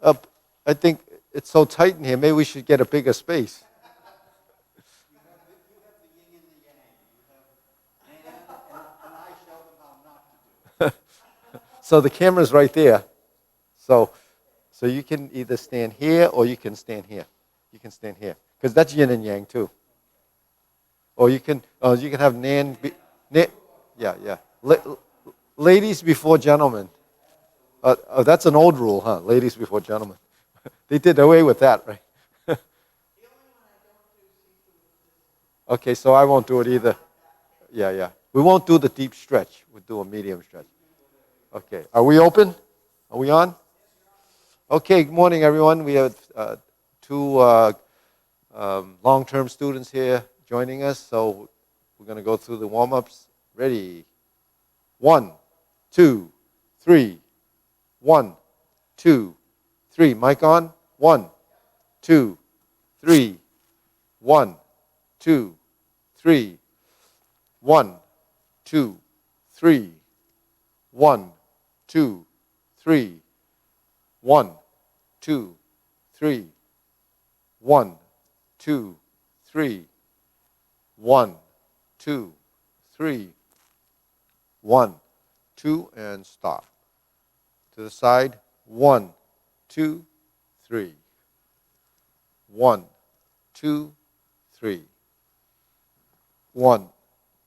Up. I think it's so tight in here. Maybe we should get a bigger space. So the camera's right there. So, so you can either stand here or you can stand here. You can stand here because that's yin and yang too. Or you can have yeah, yeah. Ladies before gentlemen. That's an old rule, huh? Ladies before gentlemen. They did away with that, right? Okay, so I won't do it either. Yeah, yeah. We won't do the deep stretch. We'll do a medium stretch. Okay. Are we open? Are we on? Okay, good morning, everyone. We have two long-term students here joining us, so we're going to go through the warm-ups. Ready? 1, 2, 3. 1, 2, 3. Mic on? 1, 2, 3. 1, 2, 3. 1, 2, 3. 1, 2, 3. 1, 2, 3. 1, 2, 3. 1, 2, 3. 1, 2, and stop. To the side. 1, 2, 3. 1, 2, 3. 1,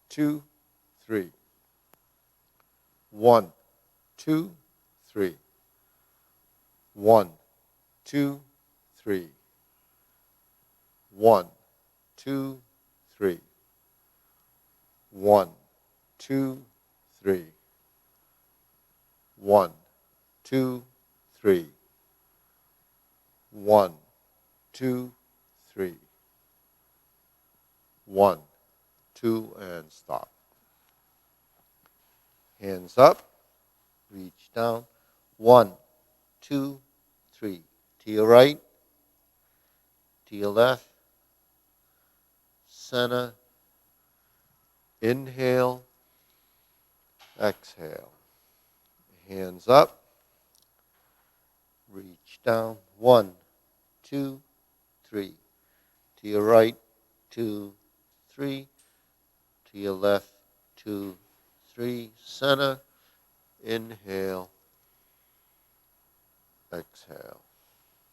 2, 3. 1, 2, 3. 1, 2, 3. 1, 2, 3. 1, 2, 3. 1, 2, 3. 1, 2, 3. 1, 2, and stop. Hands up. Reach down. 1, 2, 3. To your right. To your left. Center. Inhale. Exhale. Hands up. Reach down. 1, 2, 3. To your right. 2, 3. To your left. 2, 3. Center. Inhale. Exhale.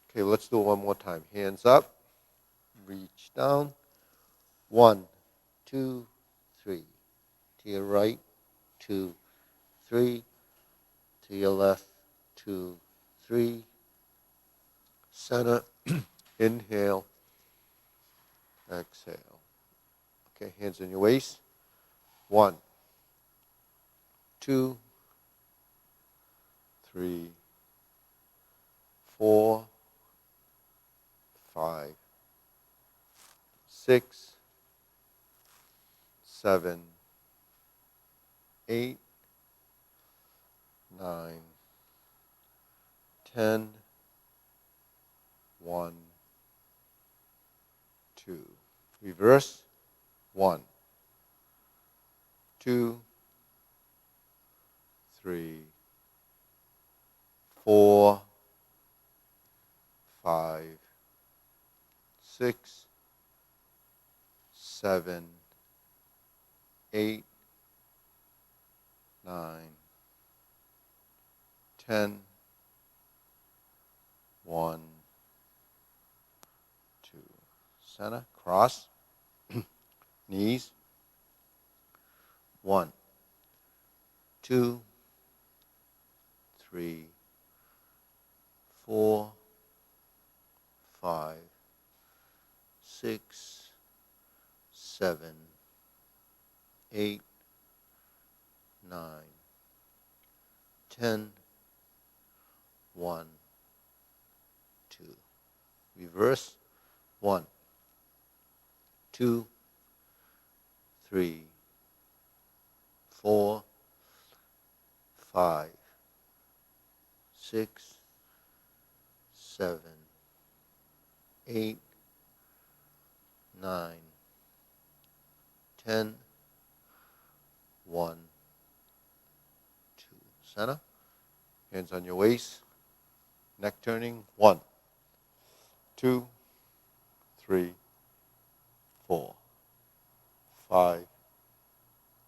Okay, let's do it one more time. Hands up. Reach down. 1, 2, 3. To your right. 2, 3. To your left. 2, 3. Center. Inhale. Exhale. Okay, hands in your waist. 1, 2, 3, 4, 5, 6, 7, 8, 9, 10, 1, 2. Reverse. 1, 2, 3, 4, 5, 6, 7, 8, 9, 10, 1, 2. Center. Cross. Knees. 1, 2, 3, 4, 5, 6, 7, 8, 9, 10, 1, 2. Reverse. 1, 2, 3, 4, 5, 6, 7, 8, 9, 10, 1, 2. Center. Hands on your waist. neck turning. 1, 2, 3, 4, 5,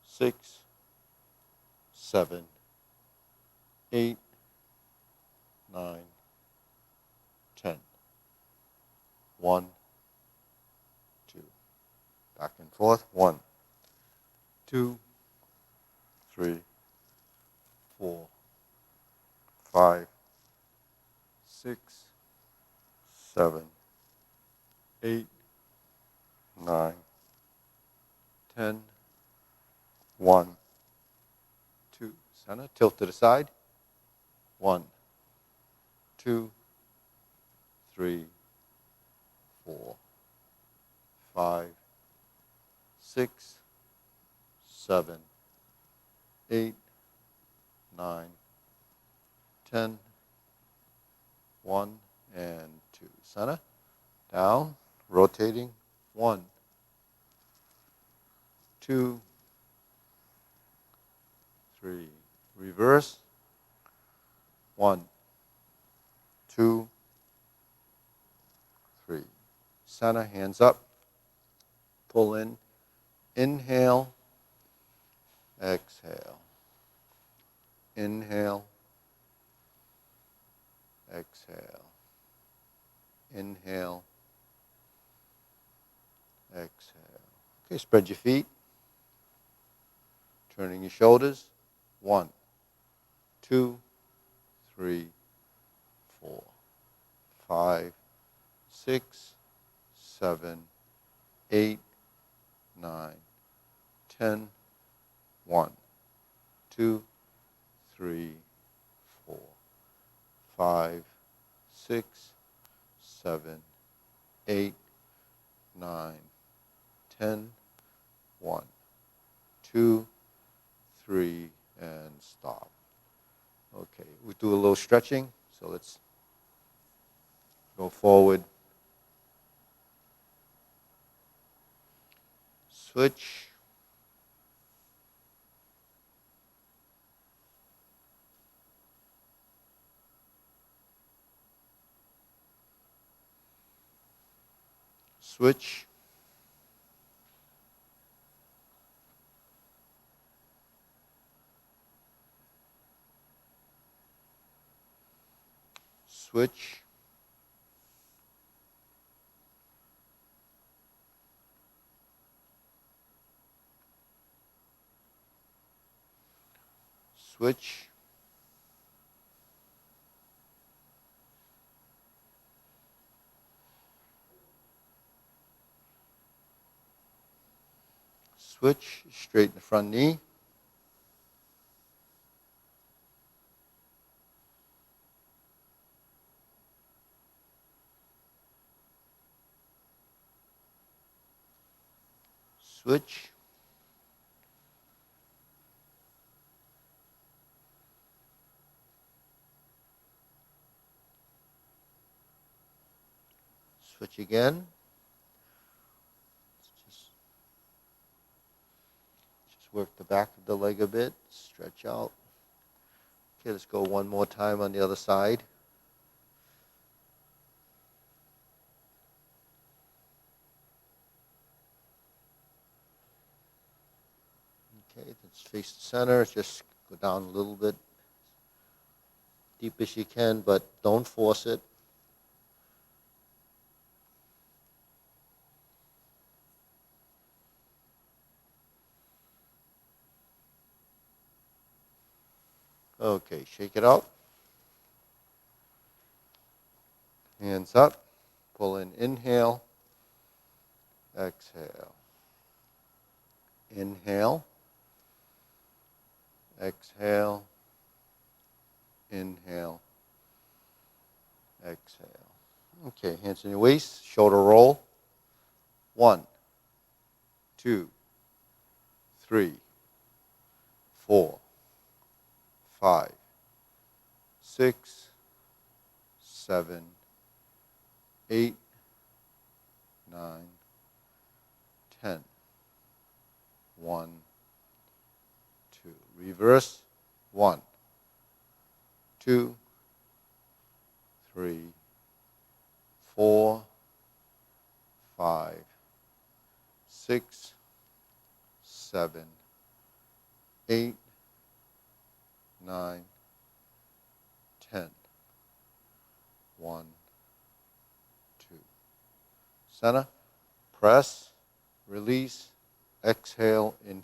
6, 7, 8, 9, 10. 1, 2. Back and forth. 1, 2, 3, 4, 5, 6, 7, 8, 9, 10. 1, 2. Center. Tilt to the side. 1, 2, 3, 4, 5, 6, 7, 8, 9, 10. 1 and 2. Center. Down. Rotating. 1, 2, 3. Reverse. 1, 2, 3. Center. Hands up. Pull in. Inhale. Exhale. Inhale. Exhale. Inhale. Exhale. Okay, spread your feet. Turning your shoulders. 1, 2, 3, 4, 5, 6, 7, 8, 9, 10. 1, 2, 3, 4, 5, 6, 7, 8, 9, 10. 1, 2, 3, and stop. Okay, we do a little stretching, so let's go forward. Switch. Switch. Switch. Switch. Switch. Straighten the front knee. Switch. Switch again. Just work the back of the leg a bit. Stretch out. Okay, let's go one more time on the other side. Okay, let's face the center. Just go down a little bit, deep as you can, but don't force it. Okay, shake it out. Hands up. Pull in. Inhale. Exhale. Inhale. Exhale. Inhale. Exhale. Okay, hands in your waist. Shoulder roll. 1, 2, 3, 4, 5, 6, 7, 8, 9, 10. 1, 2. Reverse. 1, 2, 3, 4, 5, 6, 7, 8, 9, 10. 1, 2. Center. Press. Release. Exhale. Inhale.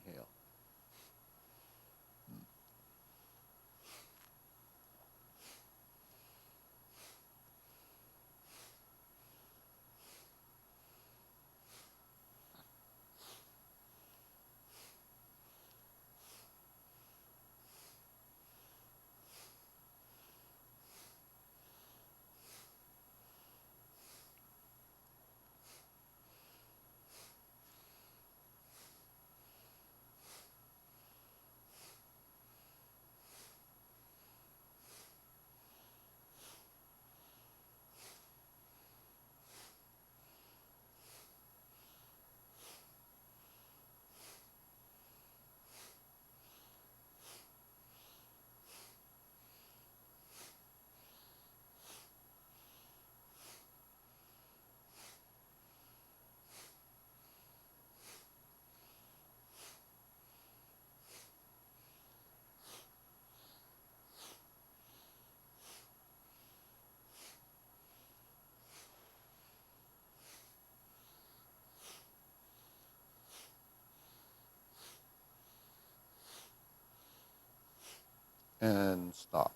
And stop.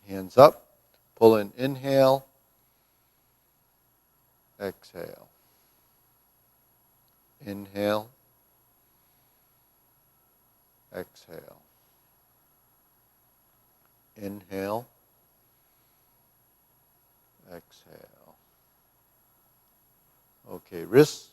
Hands up. Pull in. Inhale. Exhale. Inhale. Exhale. Inhale. Exhale. Okay, wrists.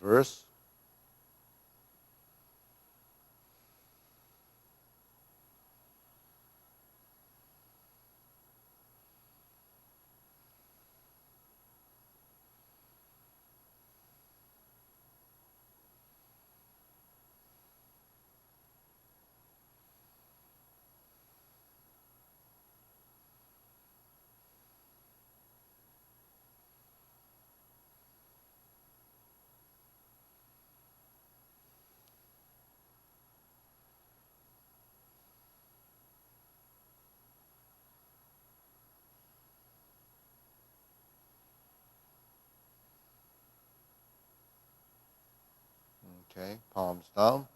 Reverse. Okay, palms down.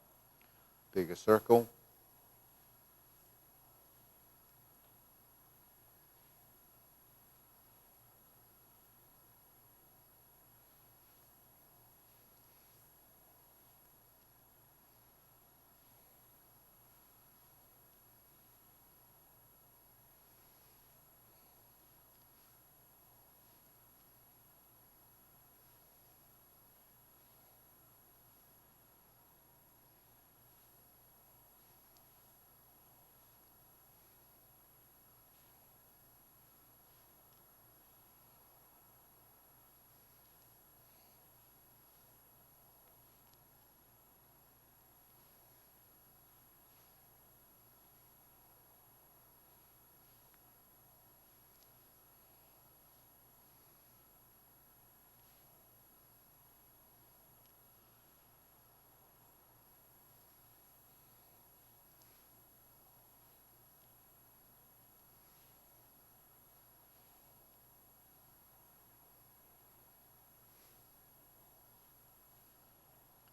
Bigger circle.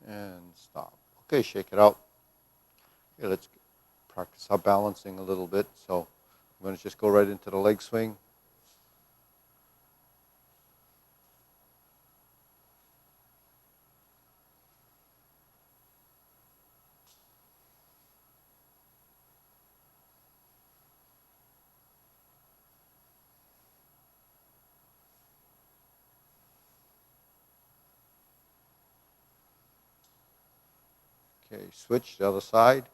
And stop. Okay, shake it out. Okay, let's practice our balancing a little bit. So I'm going to just go right into the leg swing. Okay, switch the other side.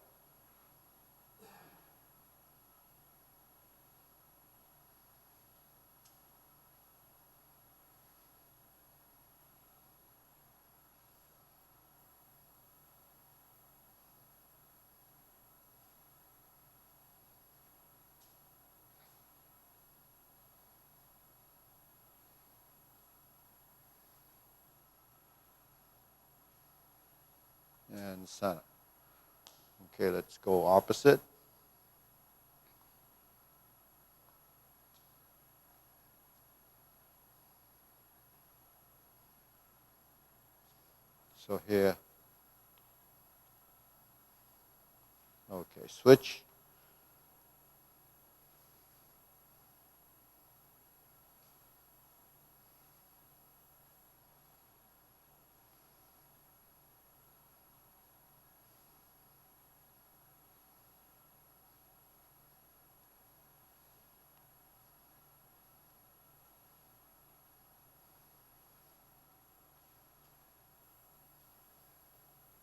And center. Okay, let's go opposite. So here, okay, switch.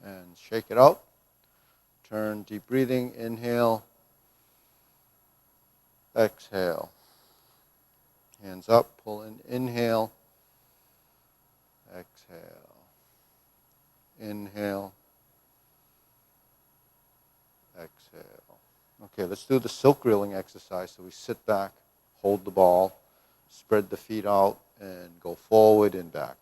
And shake it out. Turn, deep breathing, inhale, exhale. Hands up, pull in, inhale, exhale. Inhale, exhale. Okay, let's do the silk reeling exercise. So we sit back, hold the ball, spread the feet out, and go forward and back.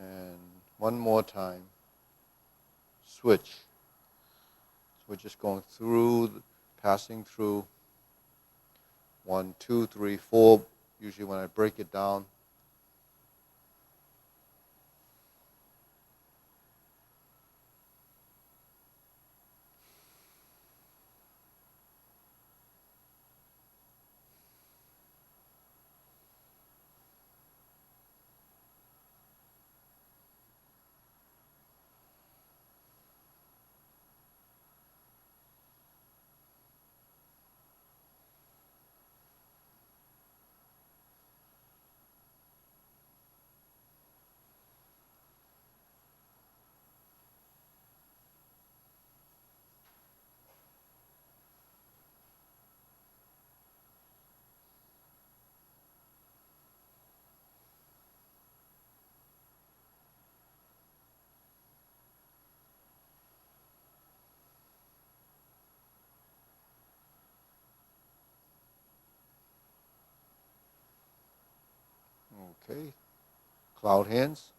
And one more time. Switch. So we're just going through, passing through 1, 2, 3, 4. Usually when I break it down, Okay. Cloud hands.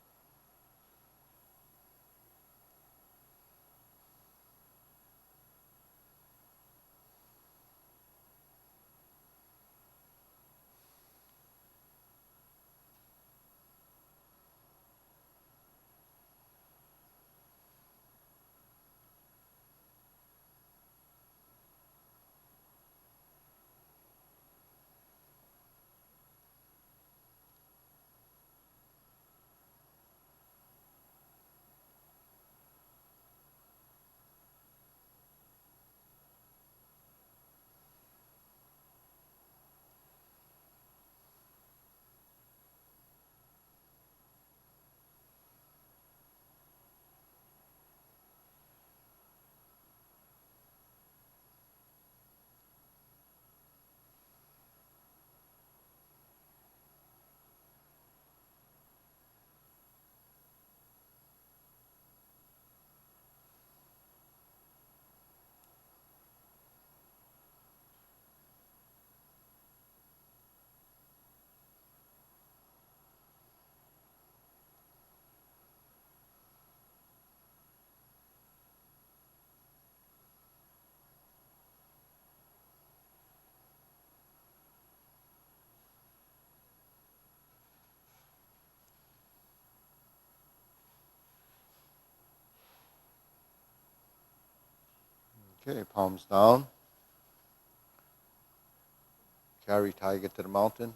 Okay, palms down. Carry tiger to the mountain.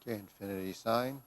Okay, infinity sign.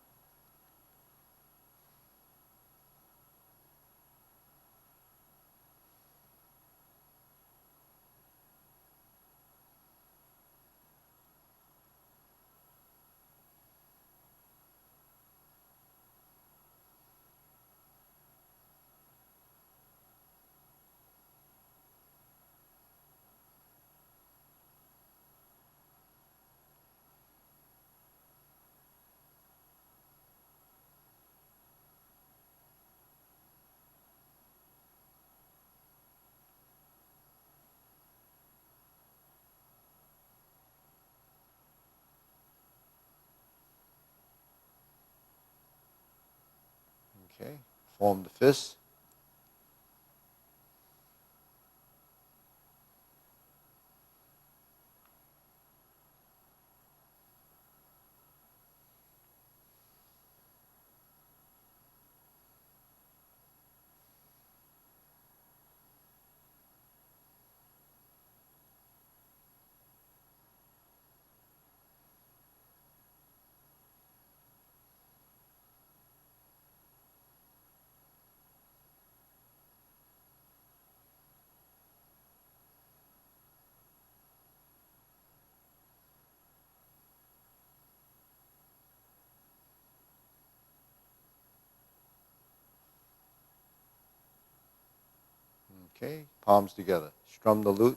Okay, form the fist. Okay, palms together. Strum the lute.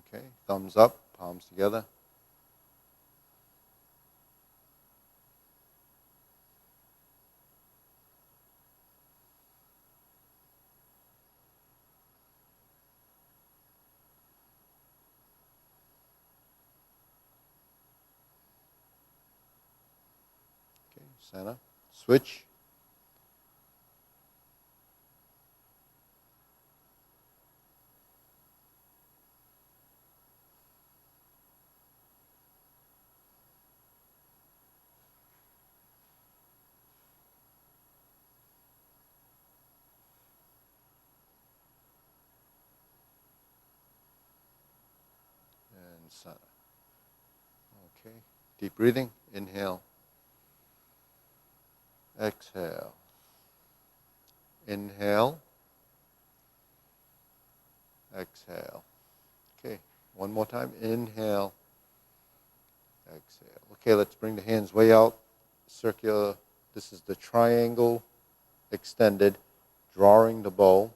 Okay, thumbs up, palms together. Okay, center. Switch. And center. Okay, deep breathing. Inhale. Exhale. Inhale. Exhale. Okay, one more time. Inhale. Exhale. Okay, let's bring the hands way out. Circular. This is the triangle extended, drawing the bow.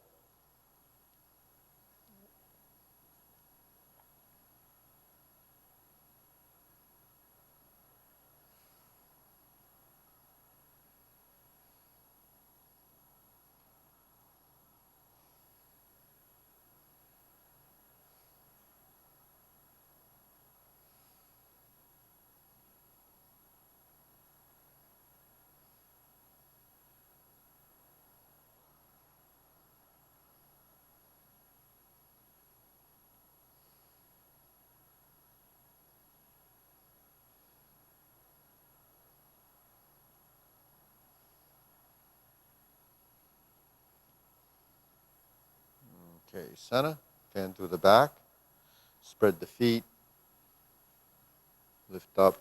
Okay, center, fan through the back, spread the feet, lift up.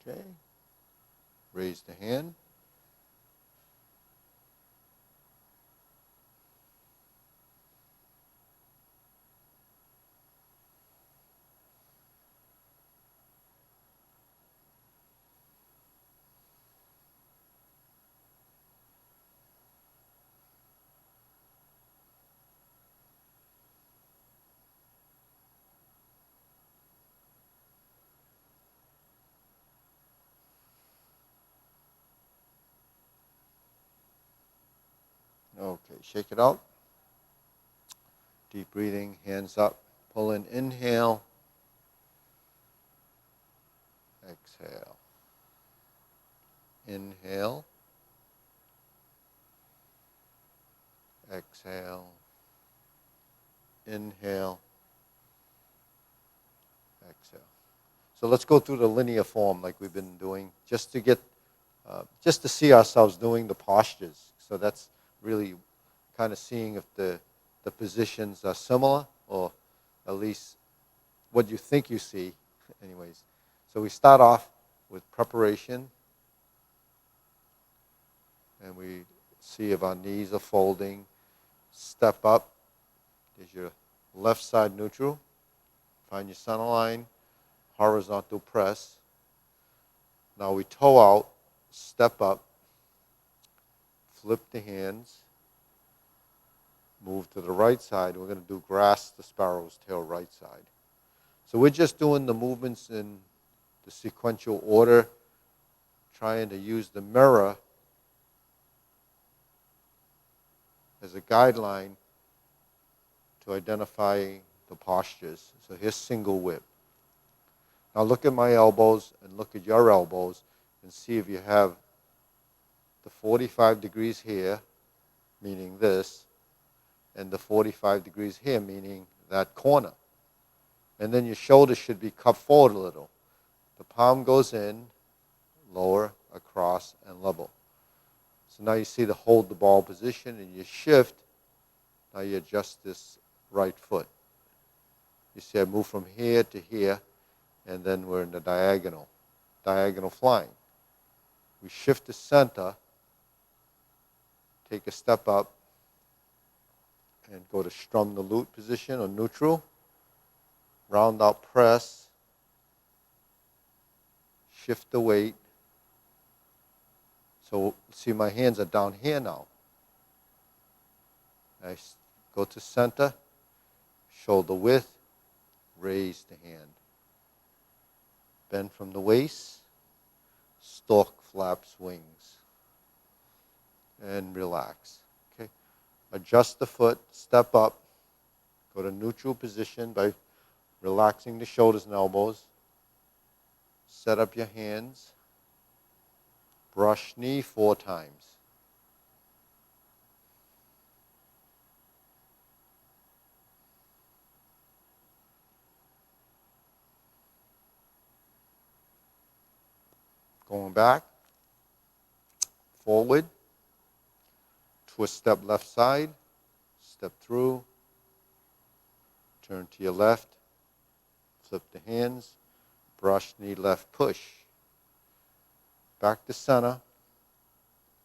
Okay, raise the hand. Okay, shake it out. Deep breathing, hands up. Pull in, inhale. Exhale. Inhale. Exhale. Inhale. Exhale. So let's go through the linear form like we've been doing, just to see ourselves doing the postures. So that's really kind of seeing if the positions are similar, or at least what you think you see. Anyways, so we start off with preparation, and we see if our knees are folding. Step up. There's your left side neutral. Find your center line. Horizontal press. Now we toe out, step up, flip the hands, move to the right side. We're going to do grass the sparrow's tail right side. So we're just doing the movements in the sequential order, trying to use the mirror as a guideline to identify the postures. So here's single whip. Now look at my elbows and look at your elbows and see if you have the 45 degrees here, meaning this, and the 45 degrees here, meaning that corner. And then your shoulders should be cupped forward a little. The palm goes in, lower, across, and level. So now you see the hold the ball position, and you shift. Now you adjust this right foot. You see I move from here to here, and then we're in the diagonal flying. We shift to center, take a step up, and go to strum the lute position or neutral. Round out press, shift the weight. So see my hands are down here now. I go to center, shoulder width, raise the hand. Bend from the waist, stork flaps wings. And relax. Okay. Adjust the foot, step up, go to neutral position by relaxing the shoulders and elbows. Set up your hands. Brush knee 4 times. Going back, forward, twist step left side, step through, turn to your left, flip the hands, brush knee left push. Back to center,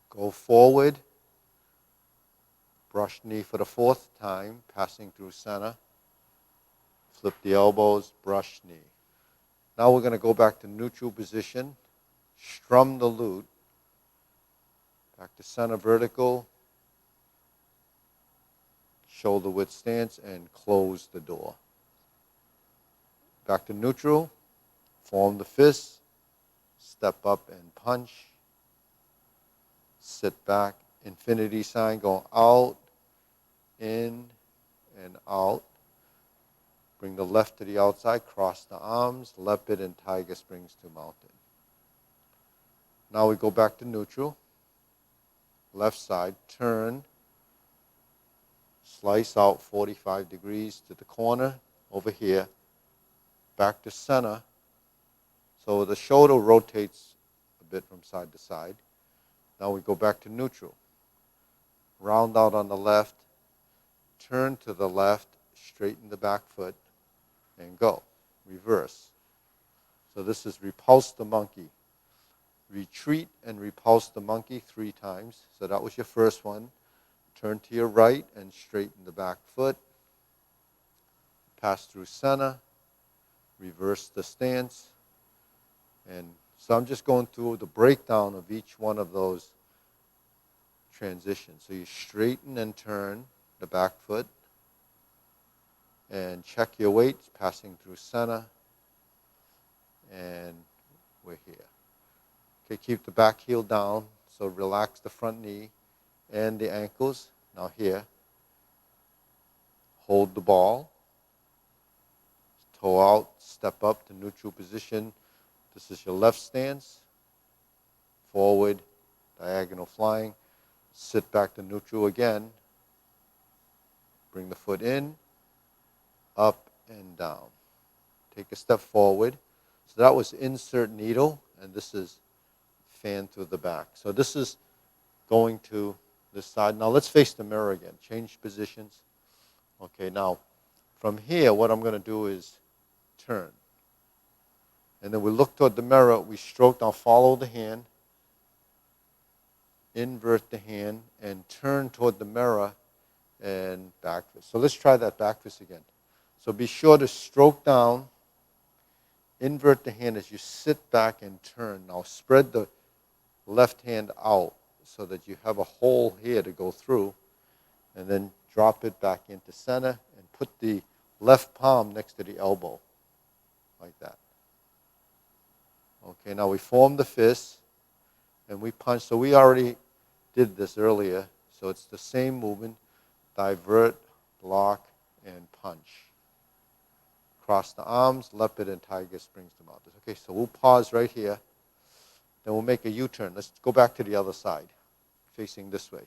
go forward, brush knee for the 4th time, passing through center, flip the elbows, brush knee. Now we're going to go back to neutral position, strum the lute, back to center vertical, shoulder width stance, and close the door. Back to neutral, form the fist, step up and punch, sit back, infinity sign, going out, in, and out. Bring the left to the outside, cross the arms, leopard and tiger springs to mountain. Now we go back to neutral, left side, turn, slice out 45 degrees to the corner over here, back to center. So the shoulder rotates a bit from side to side. Now we go back to neutral. Round out on the left, turn to the left, straighten the back foot, and go. Reverse. So this is repulse the monkey. Retreat and repulse the monkey 3 times. So that was your first one. Turn to your right and straighten the back foot. Pass through center. Reverse the stance. And so I'm just going through the breakdown of each one of those transitions. So you straighten and turn the back foot. And check your weight, passing through center. And we're here. Okay, keep the back heel down. So relax the front knee and the ankles. Now here. Hold the ball. Toe out, step up to neutral position. This is your left stance. Forward, diagonal flying. Sit back to neutral again. Bring the foot in, up and down. Take a step forward. So that was insert needle, and this is fan through the back. So this is going to this side. Now let's face the mirror again. Change positions. Okay, now from here, what I'm going to do is turn. And then we look toward the mirror, we stroke, now follow the hand, invert the hand, and turn toward the mirror and back fist. So let's try that back fist again. So be sure to stroke down, invert the hand as you sit back and turn. Now spread the left hand out so that you have a hole here to go through, and then drop it back into center and put the left palm next to the elbow, like that. Okay, now we form the fist and we punch. So we already did this earlier, so it's the same movement. divert, block, and punch. Cross the arms, leopard and tiger springs to mountains. Okay, so we'll pause right here. Then we'll make a U-turn. Let's go back to the other side, facing this way.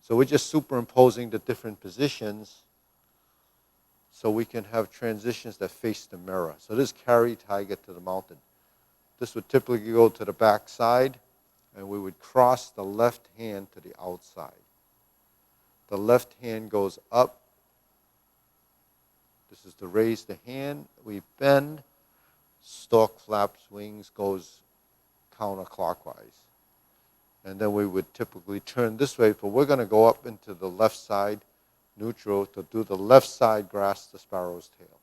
So we're just superimposing the different positions so we can have transitions that face the mirror. So this carry tiger to the mountain. This would typically go to the back side, and we would cross the left hand to the outside. The left hand goes up. This is to raise the hand. We bend. Stalk flaps, wings goes counterclockwise. And then we would typically turn this way, but we're going to go up into the left side, neutral, to do the left side grasp the sparrow's tail.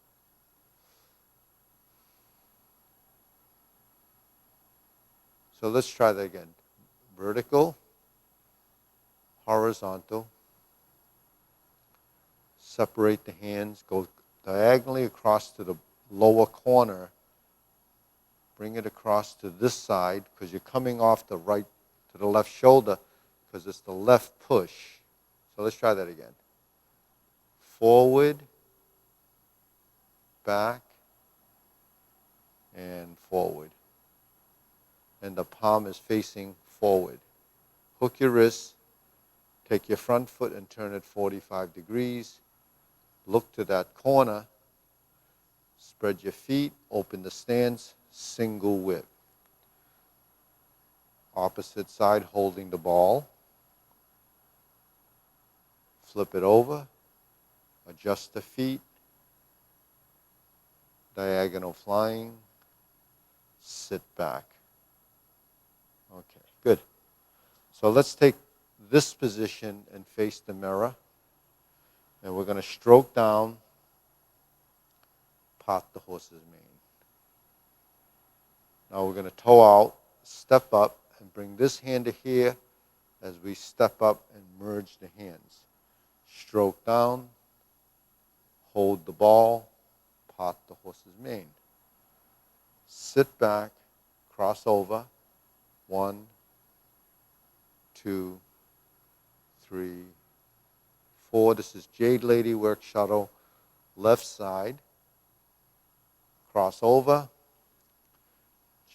So let's try that again. Vertical, horizontal, separate the hands, go diagonally across to the lower corner, bring it across to this side because you're coming off the right to the left shoulder because it's the left push. So let's try that again. Forward, back, and forward. And the palm is facing forward. Hook your wrist, take your front foot and turn it 45 degrees. Look to that corner. Spread your feet, open the stance, single whip. Opposite side holding the ball. Flip it over. Adjust the feet. Diagonal flying. Sit back. Okay, good. So let's take this position and face the mirror. And we're going to stroke down, part the horse's mane. Now we're going to toe out, step up, and bring this hand to here as we step up and merge the hands. Stroke down, hold the ball, part the horse's mane. Sit back, cross over. 1, 2, 3, 4. This is Jade Lady work shuttle, left side. Cross over.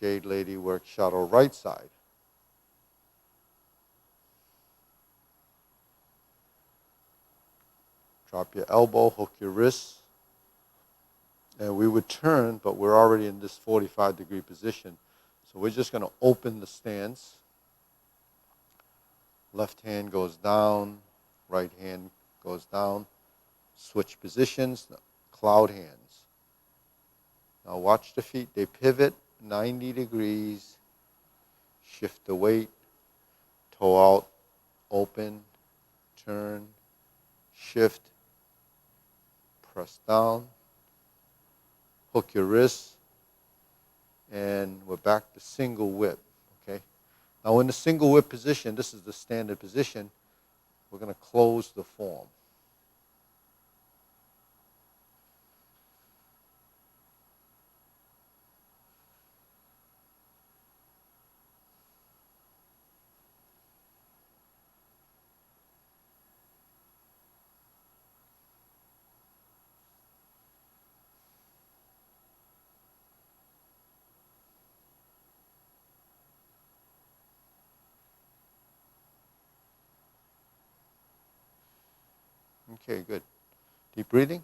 Jade Lady work shuttle, right side. Drop your elbow, hook your wrists. And we would turn, but we're already in this 45-degree position. So we're just going to open the stance. Left hand goes down, right hand goes down. Switch positions, cloud hands. Now watch the feet. They pivot 90 degrees. Shift the weight. Toe out, open, turn, shift, press down. Hook your wrists. And we're back to single whip, okay? Now in the single whip position, this is the standard position, we're going to close the form. Okay, good. Deep breathing.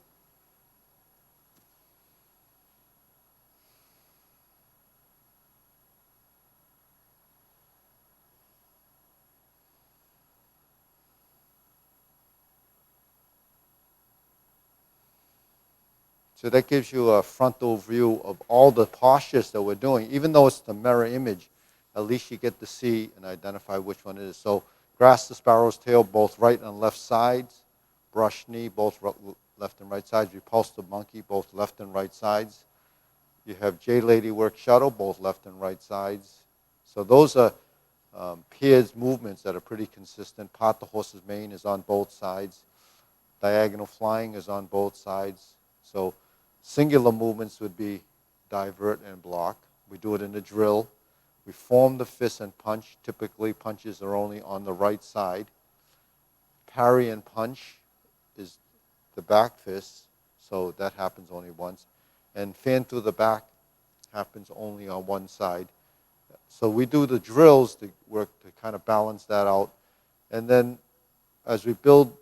So that gives you a frontal view of all the postures that we're doing. Even though it's the mirror image, at least you get to see and identify which one it is. So grasp the sparrow's tail, both right and left sides. Brush knee, both left and right sides. Repulse the monkey, both left and right sides. You have Jade Lady work shuttle, both left and right sides. So those are pairs movements that are pretty consistent. Part the horse's mane is on both sides. Diagonal flying is on both sides. So singular movements would be divert and block. We do it in the drill. We form the fist and punch. Typically, punches are only on the right side. Parry and punch. is the back fist, so that happens only once. And fan through the back happens only on one side. So we do the drills to work to kind of balance that out. And then as we build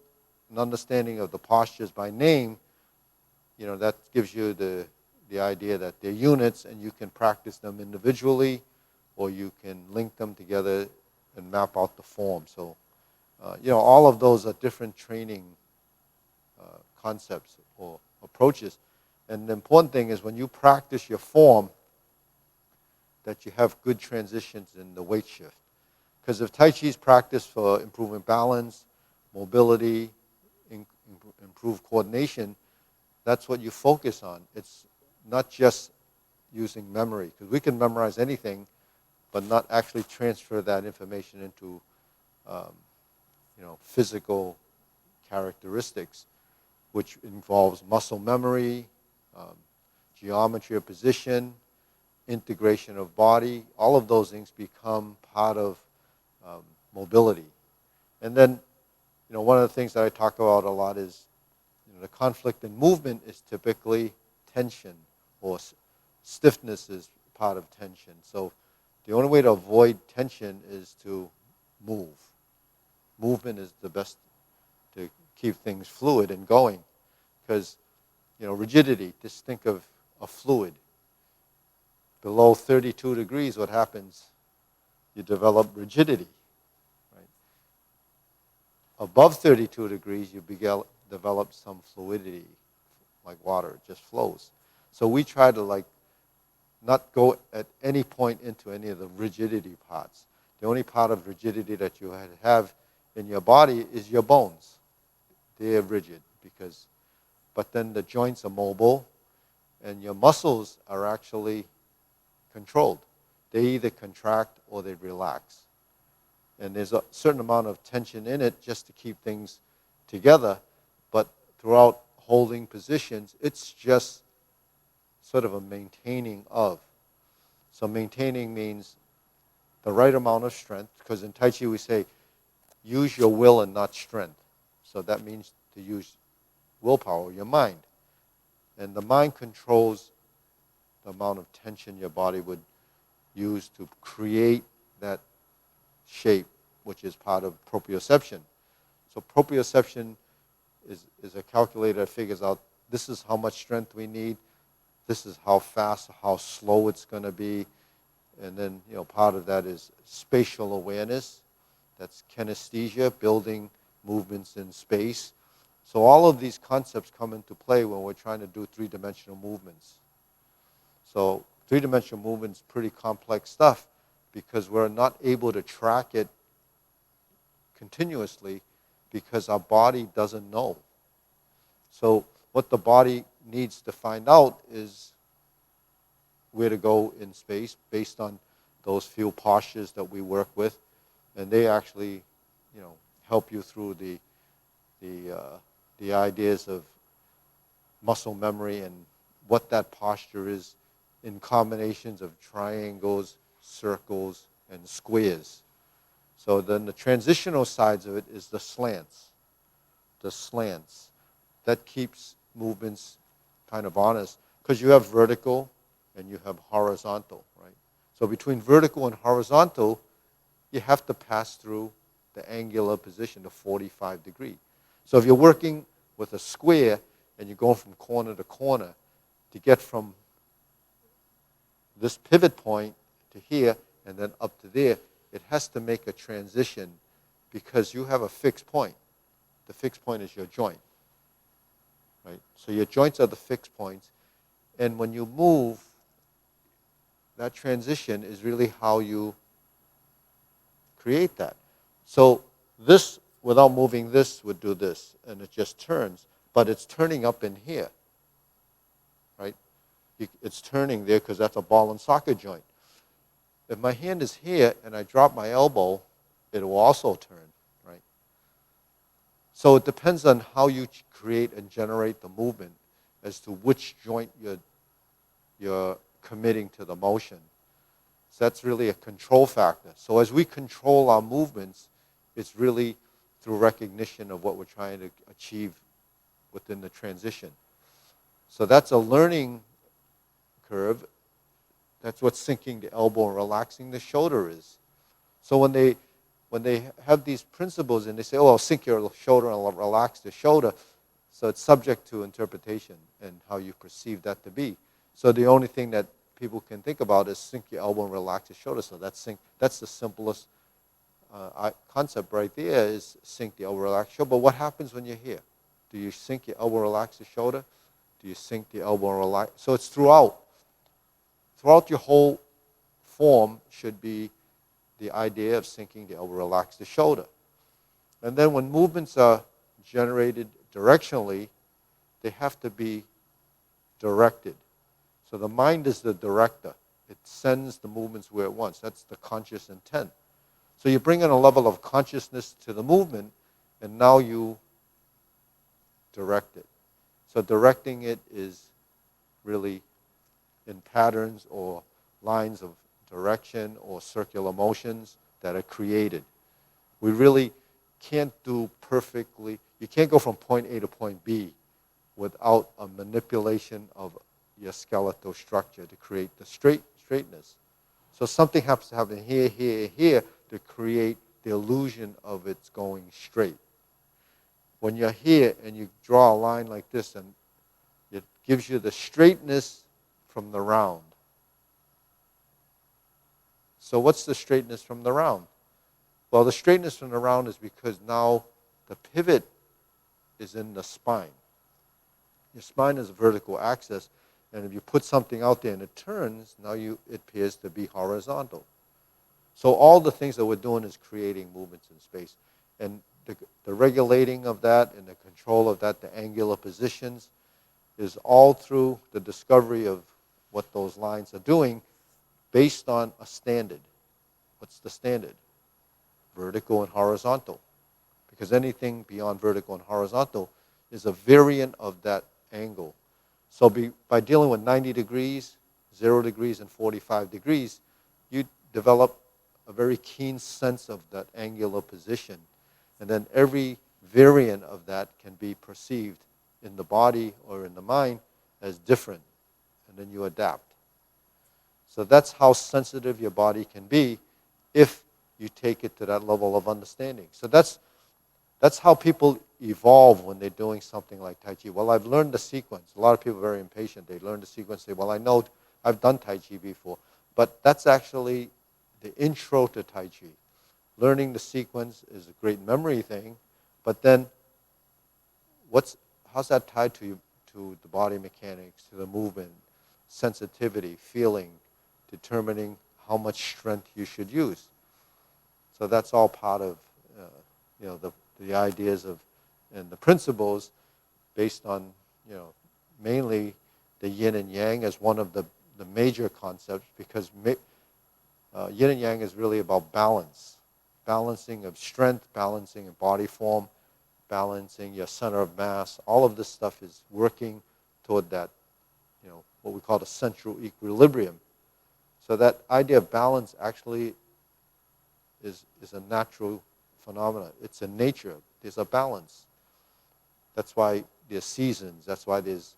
an understanding of the postures by name, that gives you the idea that they're units and you can practice them individually or you can link them together and map out the form. So, all of those are different training concepts or approaches. And the important thing is when you practice your form, that you have good transitions in the weight shift. Because if Tai Chi is practiced for improving balance, mobility, improve coordination, that's what you focus on. It's not just using memory, because we can memorize anything, but not actually transfer that information into physical characteristics, which involves muscle memory, geometry of position, integration of body. All of those things become part of mobility. And then, one of the things that I talk about a lot is the conflict in movement is typically tension, or stiffness is part of tension. So the only way to avoid tension is to move. Movement is the best to keep things fluid and going. Because, rigidity, just think of a fluid. Below 32 degrees, what happens? You develop rigidity. Right? Above 32 degrees, you develop some fluidity, like water, it just flows. So we try to not go at any point into any of the rigidity parts. The only part of rigidity that you have in your body is your bones. They're rigid but then the joints are mobile and your muscles are actually controlled. They either contract or they relax. And there's a certain amount of tension in it just to keep things together, but throughout holding positions, it's just sort of a maintaining of. So maintaining means the right amount of strength, because in Tai Chi we say, use your will and not strength. So that means to use willpower, your mind. And the mind controls the amount of tension your body would use to create that shape, which is part of proprioception. So proprioception is a calculator that figures out this is how much strength we need, this is how fast, how slow it's going to be, and then part of that is spatial awareness. That's kinesthesia, building movements in space. So all of these concepts come into play when we're trying to do three-dimensional movements. So three-dimensional movement is pretty complex stuff because we're not able to track it continuously because our body doesn't know. So what the body needs to find out is where to go in space based on those few postures that we work with, and they actually, help you through the ideas of muscle memory and what that posture is in combinations of triangles, circles, and squares. So then the transitional sides of it is the slants. The slants. That keeps movements kind of honest because you have vertical and you have horizontal, right? So between vertical and horizontal, you have to pass through the angular position, the 45 degree. So if you're working with a square and you're going from corner to corner to get from this pivot point to here and then up to there, it has to make a transition because you have a fixed point. The fixed point is your joint, right? So your joints are the fixed points, and when you move, that transition is really how you create that. So this, without moving this, would do this, and it just turns, but it's turning up in here, right? It's turning there because that's a ball and socket joint. If my hand is here and I drop my elbow, it will also turn, right? So it depends on how you create and generate the movement as to which joint you're committing to the motion. So that's really a control factor. So as we control our movements, it's really through recognition of what we're trying to achieve within the transition. So that's a learning curve. That's what sinking the elbow and relaxing the shoulder is. So when they have these principles and they say, oh, I'll sink your shoulder and I'll relax the shoulder, so it's subject to interpretation and how you perceive that to be. So the only thing that people can think about is sink your elbow and relax the shoulder. So that's the simplest concept right there, is sink the elbow, relax the shoulder. But what happens when you're here? Do you sink your elbow, relax the shoulder? Do you sink the elbow and relax? So it's throughout. Throughout your whole form should be the idea of sinking the elbow, relax the shoulder. And then when movements are generated directionally, they have to be directed. So the mind is the director. It sends the movements where it wants. That's the conscious intent. So you bring in a level of consciousness to the movement, and now you direct it. So directing it is really in patterns or lines of direction or circular motions that are created. We really can't do perfectly. You can't go from point A to point B without a manipulation of your skeletal structure to create the straightness. So something has to happen here, here, here to create the illusion of it's going straight. When you're here and you draw a line like this, and it gives you the straightness from the round. So what's the straightness from the round? Well, the straightness from the round is because now the pivot is in the spine. Your spine is a vertical axis, and if you put something out there and it turns, now it appears to be horizontal. So all the things that we're doing is creating movements in space. And the regulating of that and the control of that, the angular positions, is all through the discovery of what those lines are doing based on a standard. What's the standard? Vertical and horizontal. Because anything beyond vertical and horizontal is a variant of that angle. So by dealing with 90 degrees, 0 degrees, and 45 degrees, you develop a very keen sense of that angular position. And then every variant of that can be perceived in the body or in the mind as different. And then you adapt. So that's how sensitive your body can be if you take it to that level of understanding. So that's how people evolve when they're doing something like Tai Chi. Well, I've learned the sequence. A lot of people are very impatient. They learn the sequence, say, well, I know I've done Tai Chi before. But that's actually the intro to Tai Chi. Learning the sequence is a great memory thing, but then how's that tied to the body mechanics, to the movement, sensitivity, feeling, determining how much strength you should use? So that's all part of the ideas of and the principles based on mainly the yin and yang as one of the major concepts, because yin and yang is really about balance. Balancing of strength, balancing of body form, balancing your center of mass. All of this stuff is working toward that, what we call the central equilibrium. So that idea of balance actually is a natural phenomenon. It's in nature. There's a balance. That's why there's seasons. That's why there's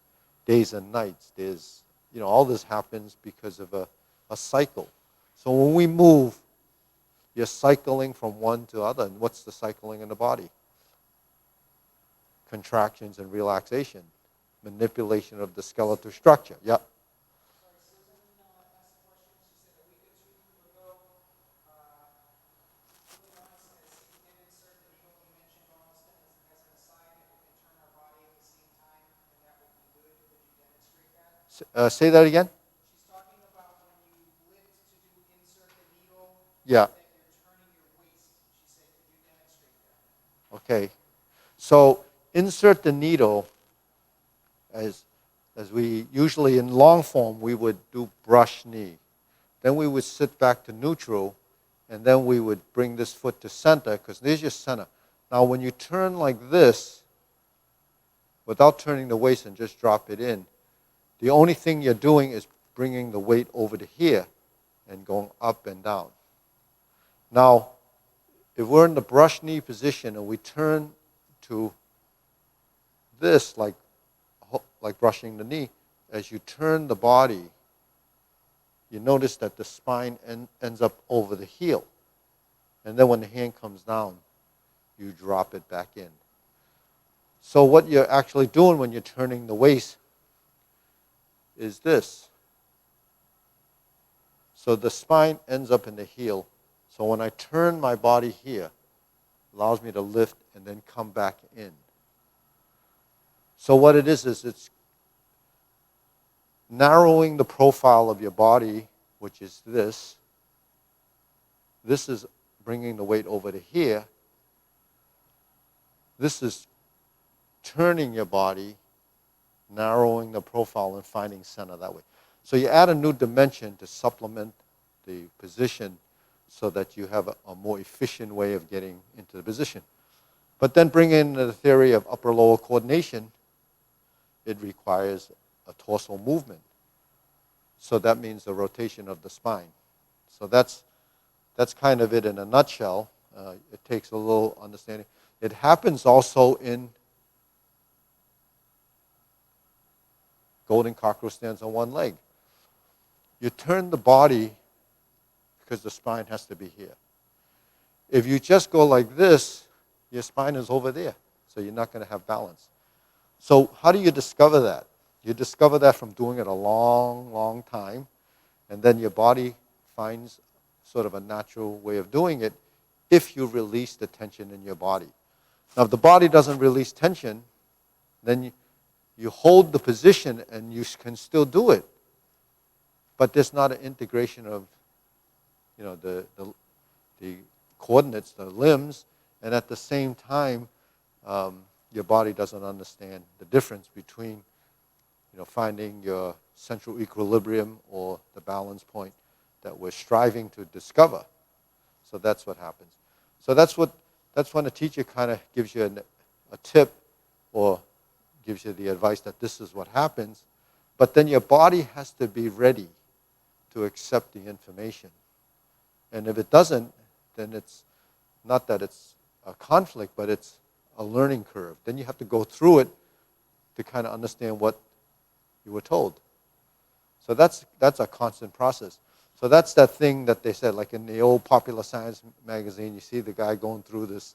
days and nights. There's, all this happens because of a cycle. So when we move, you're cycling from one to other. And what's the cycling in the body? Contractions and relaxation. Manipulation of the skeletal structure. Yep. Sorry, Susan asked a question. She said a week or two ago, moving on, as you did insert the needle, you mentioned almost as an aside that we can turn our body at the same time, and that would be good. Could you demonstrate that? Say that again? She's talking about when you lift to insert the needle, Yeah. that you're turning your waist. She said, could you demonstrate that? Okay. So insert the needle as we usually in long form we would do brush knee. Then we would sit back to neutral, and then we would bring this foot to center, because there's your center. Now when you turn like this, without turning the waist and just drop it in, the only thing you're doing is bringing the weight over to here and going up and down. Now, if we're in the brush knee position and we turn to this, like brushing the knee, as you turn the body, you notice that the spine ends up over the heel. And then when the hand comes down, you drop it back in. So what you're actually doing when you're turning the waist is this. So the spine ends up in the heel. So when I turn my body here, it allows me to lift and then come back in. So what it is it's narrowing the profile of your body, which is this. This is bringing the weight over to here. This is turning your body, narrowing the profile, and finding center that way. So you add a new dimension to supplement the position so that you have a more efficient way of getting into the position. But then bring in the theory of upper-lower coordination. It requires a torso movement. So that means the rotation of the spine. So that's kind of it in a nutshell. It takes a little understanding. It happens also in golden cockroach stands on one leg. You turn the body because the spine has to be here. If you just go like this, your spine is over there, so you're not going to have balance. So how do you discover that? You discover that from doing it a long, long time, and then your body finds sort of a natural way of doing it if you release the tension in your body. Now, if the body doesn't release tension, then you hold the position and you can still do it, but there's not an integration of the coordinates, the limbs, and at the same time, your body doesn't understand the difference between finding your central equilibrium or the balance point that we're striving to discover. So that's what happens. So that's when a teacher kind of gives you a tip or gives you the advice that this is what happens, but then your body has to be ready to accept the information. And if it doesn't, then it's not that it's a conflict, but it's a learning curve. Then you have to go through it to kind of understand what you were told. So that's a constant process. So that's that thing that they said, like in the old Popular Science magazine, you see the guy going through this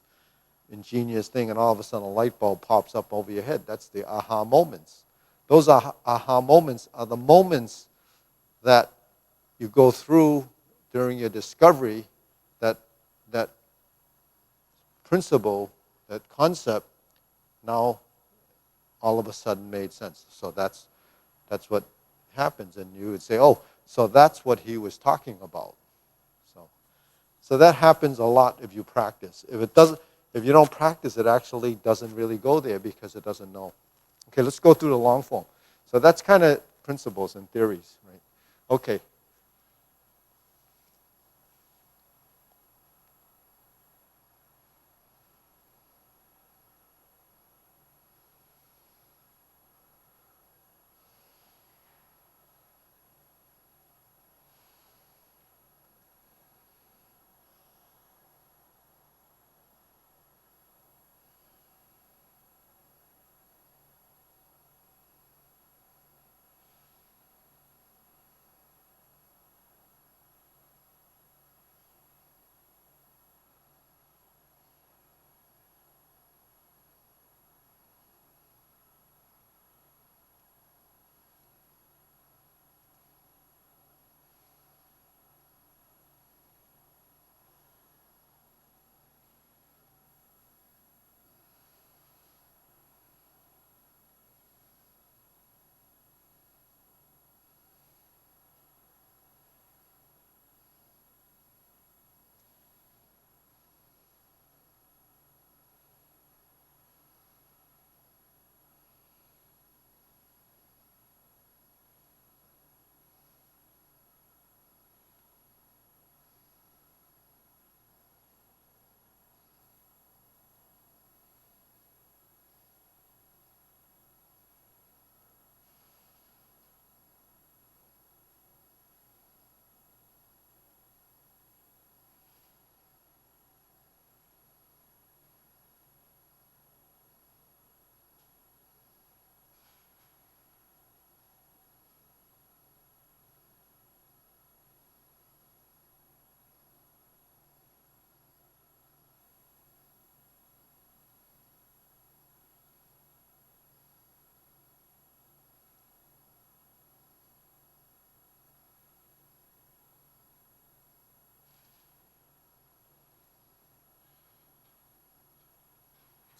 ingenious thing, and all of a sudden a light bulb pops up over your head. That's the aha moments. Those aha moments are the moments that you go through during your discovery, that principle, that concept, now all of a sudden made sense. So that's what happens, and you would say, oh, so that's what he was talking about. So that happens a lot if you practice. If you don't practice, it actually doesn't really go there because it doesn't know. Okay, let's go through the long form. So that's kind of principles and theories, right? Okay.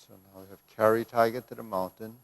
So now we have carry tiger to the mountain.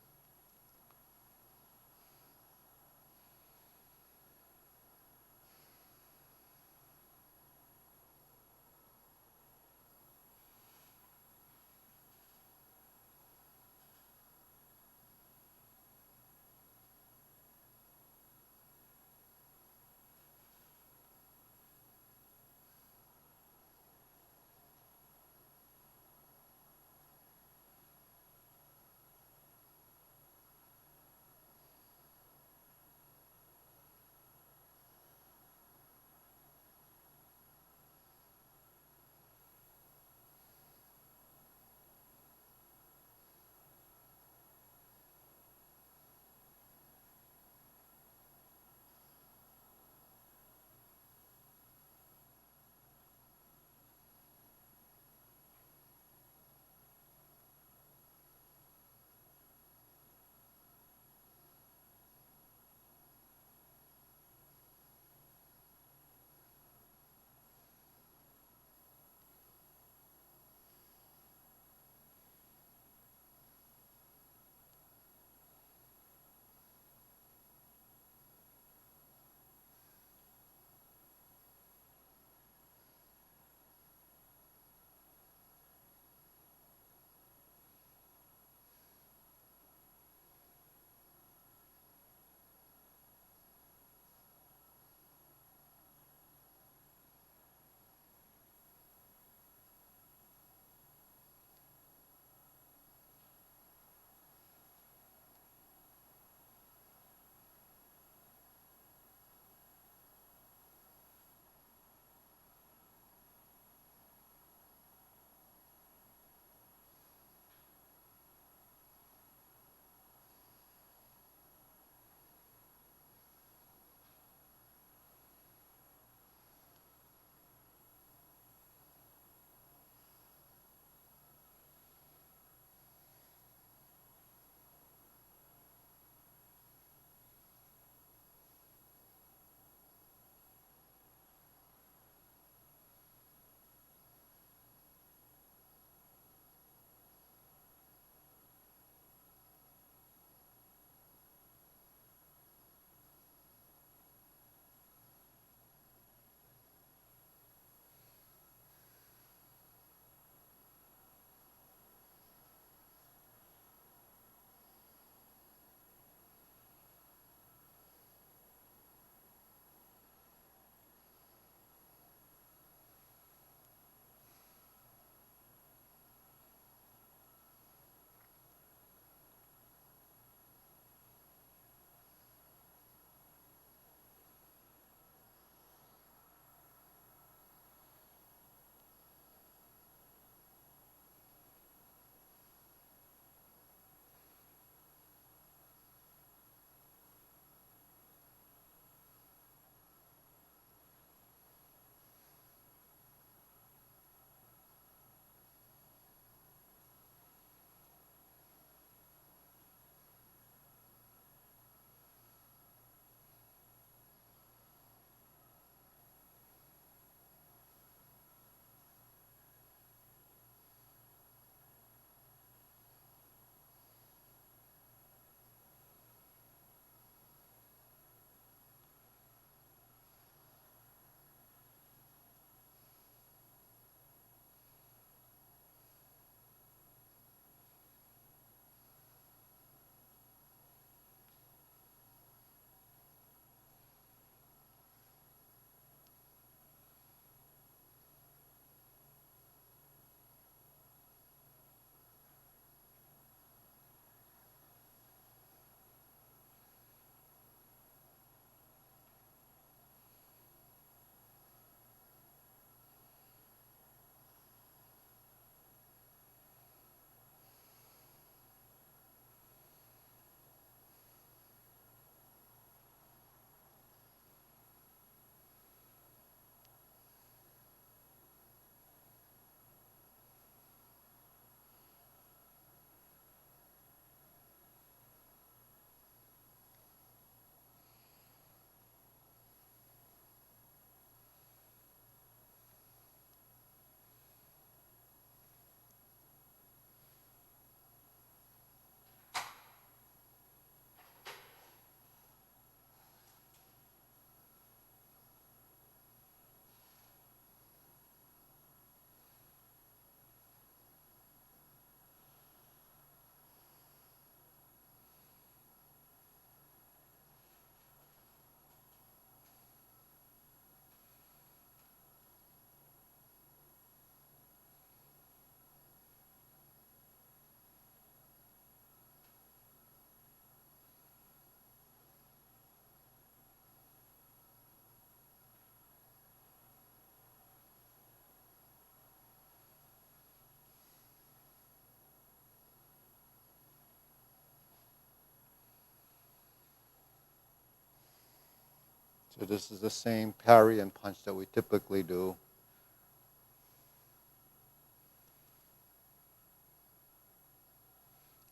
So this is the same parry and punch that we typically do.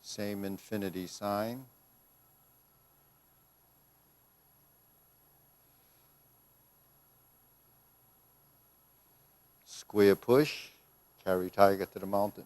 Same infinity sign. Square push, carry tiger to the mountain.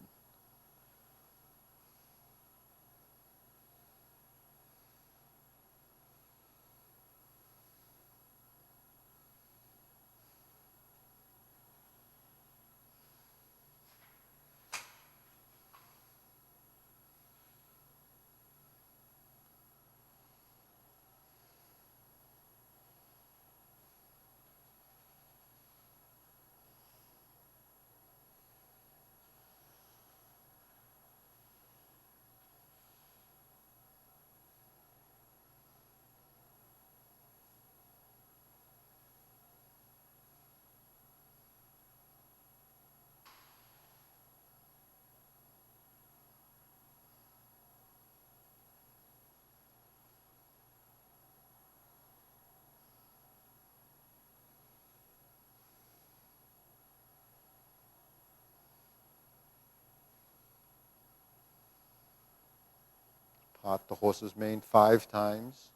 Part the horse's mane 5 times.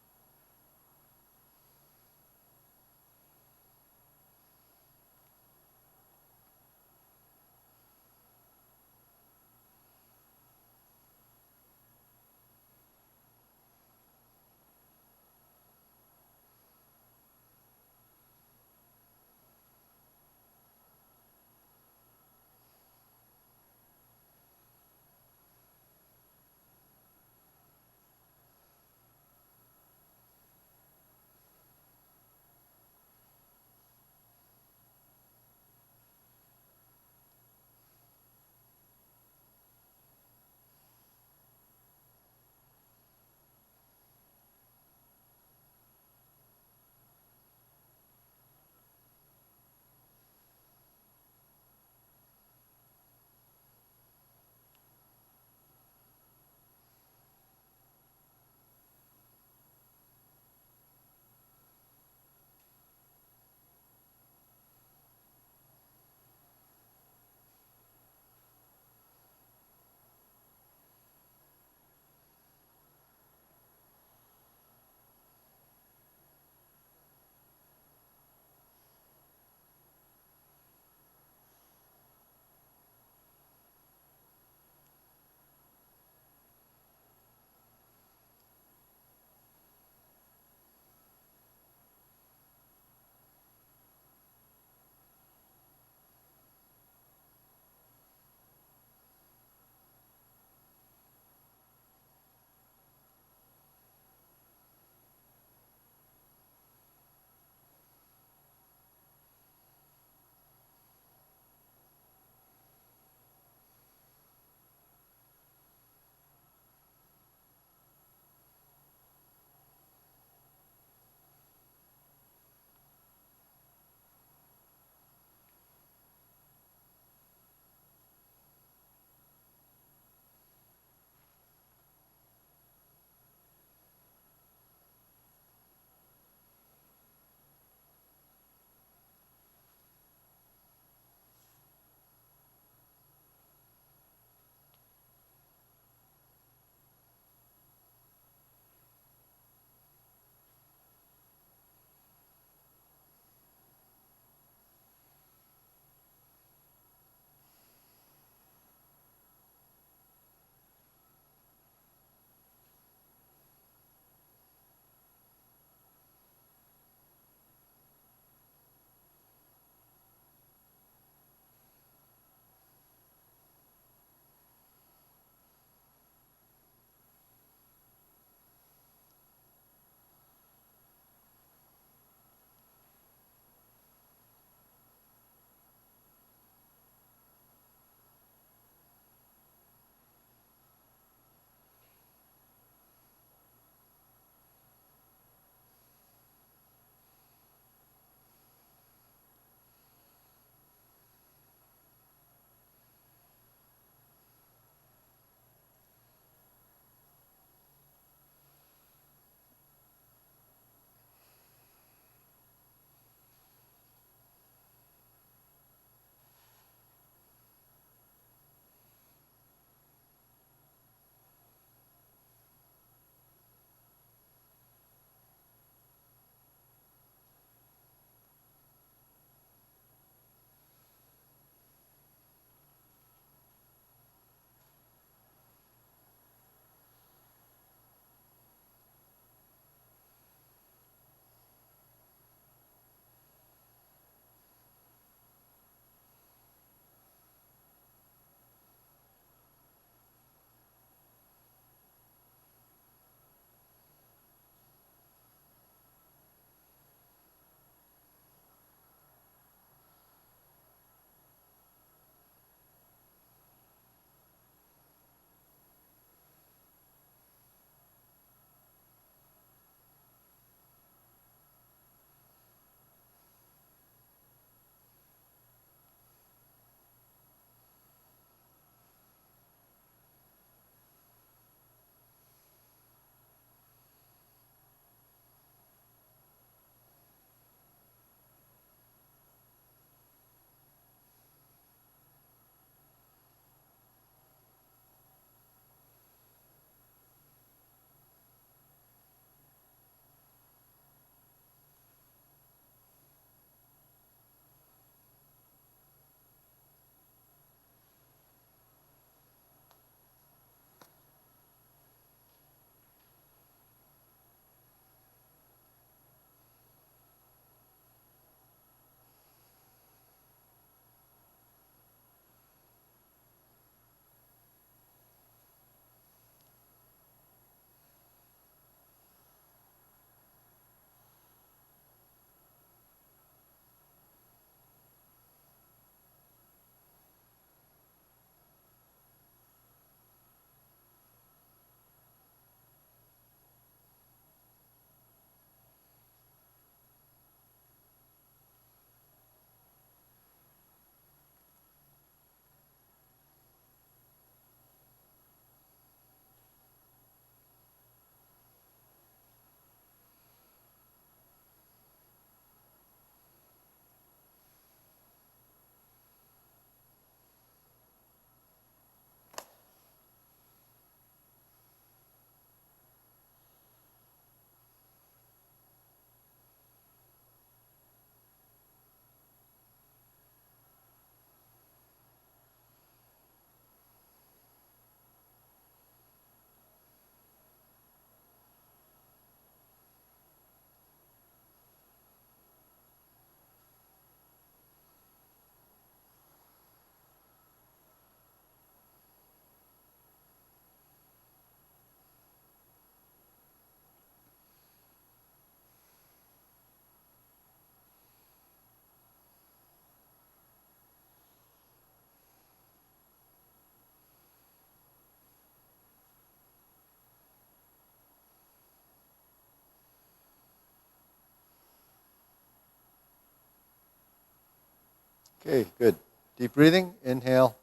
Okay, good. Deep breathing, inhale.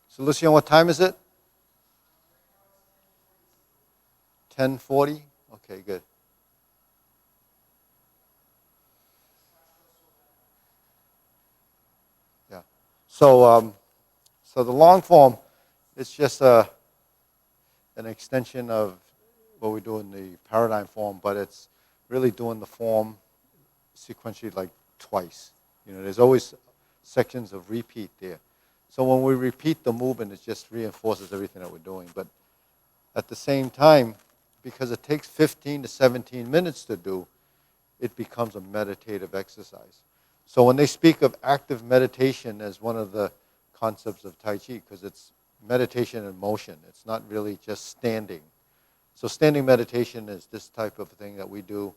So Lucian, what time is it? 10:40? Okay, good. Yeah. So the long form, it's just an extension of what we do in the paradigm form, but it's really doing the form sequentially like twice. There's always sections of repeat there. So when we repeat the movement, it just reinforces everything that we're doing. But at the same time, because it takes 15 to 17 minutes to do, it becomes a meditative exercise. So when they speak of active meditation as one of the concepts of Tai Chi, because it's meditation in motion, it's not really just standing. So standing meditation is this type of thing that we do,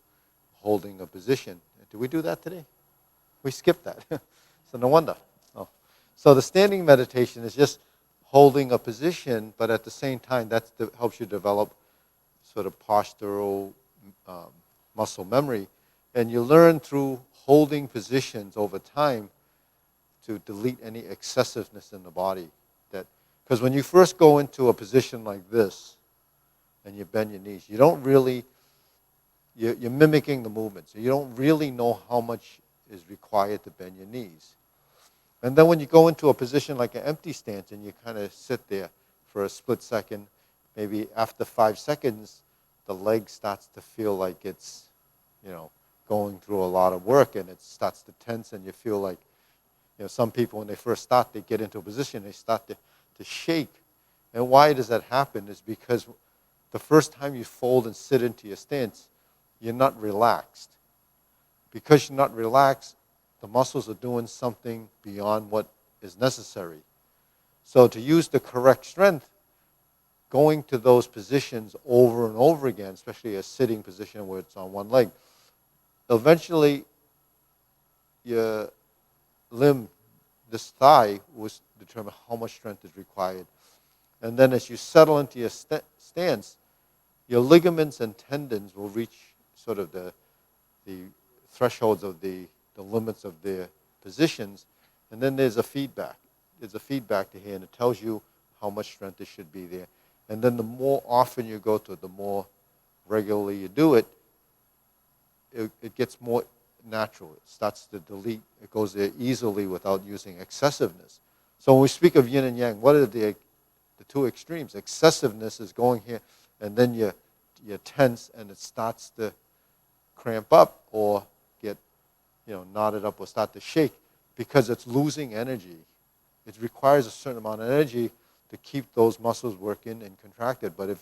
holding a position. Did we do that today? We skipped that. So no wonder. Oh. So the standing meditation is just holding a position, but at the same time, that helps you develop sort of postural muscle memory. And you learn through holding positions over time to delete any excessiveness in the body. Because when you first go into a position like this, and you bend your knees, you don't really, you're mimicking the movement. So you don't really know how much is required to bend your knees. And then when you go into a position like an empty stance and you kind of sit there for a split second, maybe after 5 seconds, the leg starts to feel like it's, going through a lot of work, and it starts to tense, and you feel like, some people when they first start, they get into a position, they start to shake. And why does that happen is because the first time you fold and sit into your stance, you're not relaxed. Because you're not relaxed, the muscles are doing something beyond what is necessary. So to use the correct strength, going to those positions over and over again, especially a sitting position where it's on one leg, eventually your limb, this thigh, will determine how much strength is required. And then as you settle into your stance, your ligaments and tendons will reach sort of the thresholds of the limits of their positions. And then there's a feedback. There's a feedback to here, and it tells you how much strength there should be there. And then the more often you go to it, the more regularly you do it, it gets more natural. It starts to delete. It goes there easily without using excessiveness. So when we speak of yin and yang, what are the two extremes? Excessiveness is going here, and then you're tense, and it starts to cramp up or get knotted up or start to shake because it's losing energy. It requires a certain amount of energy to keep those muscles working and contracted. But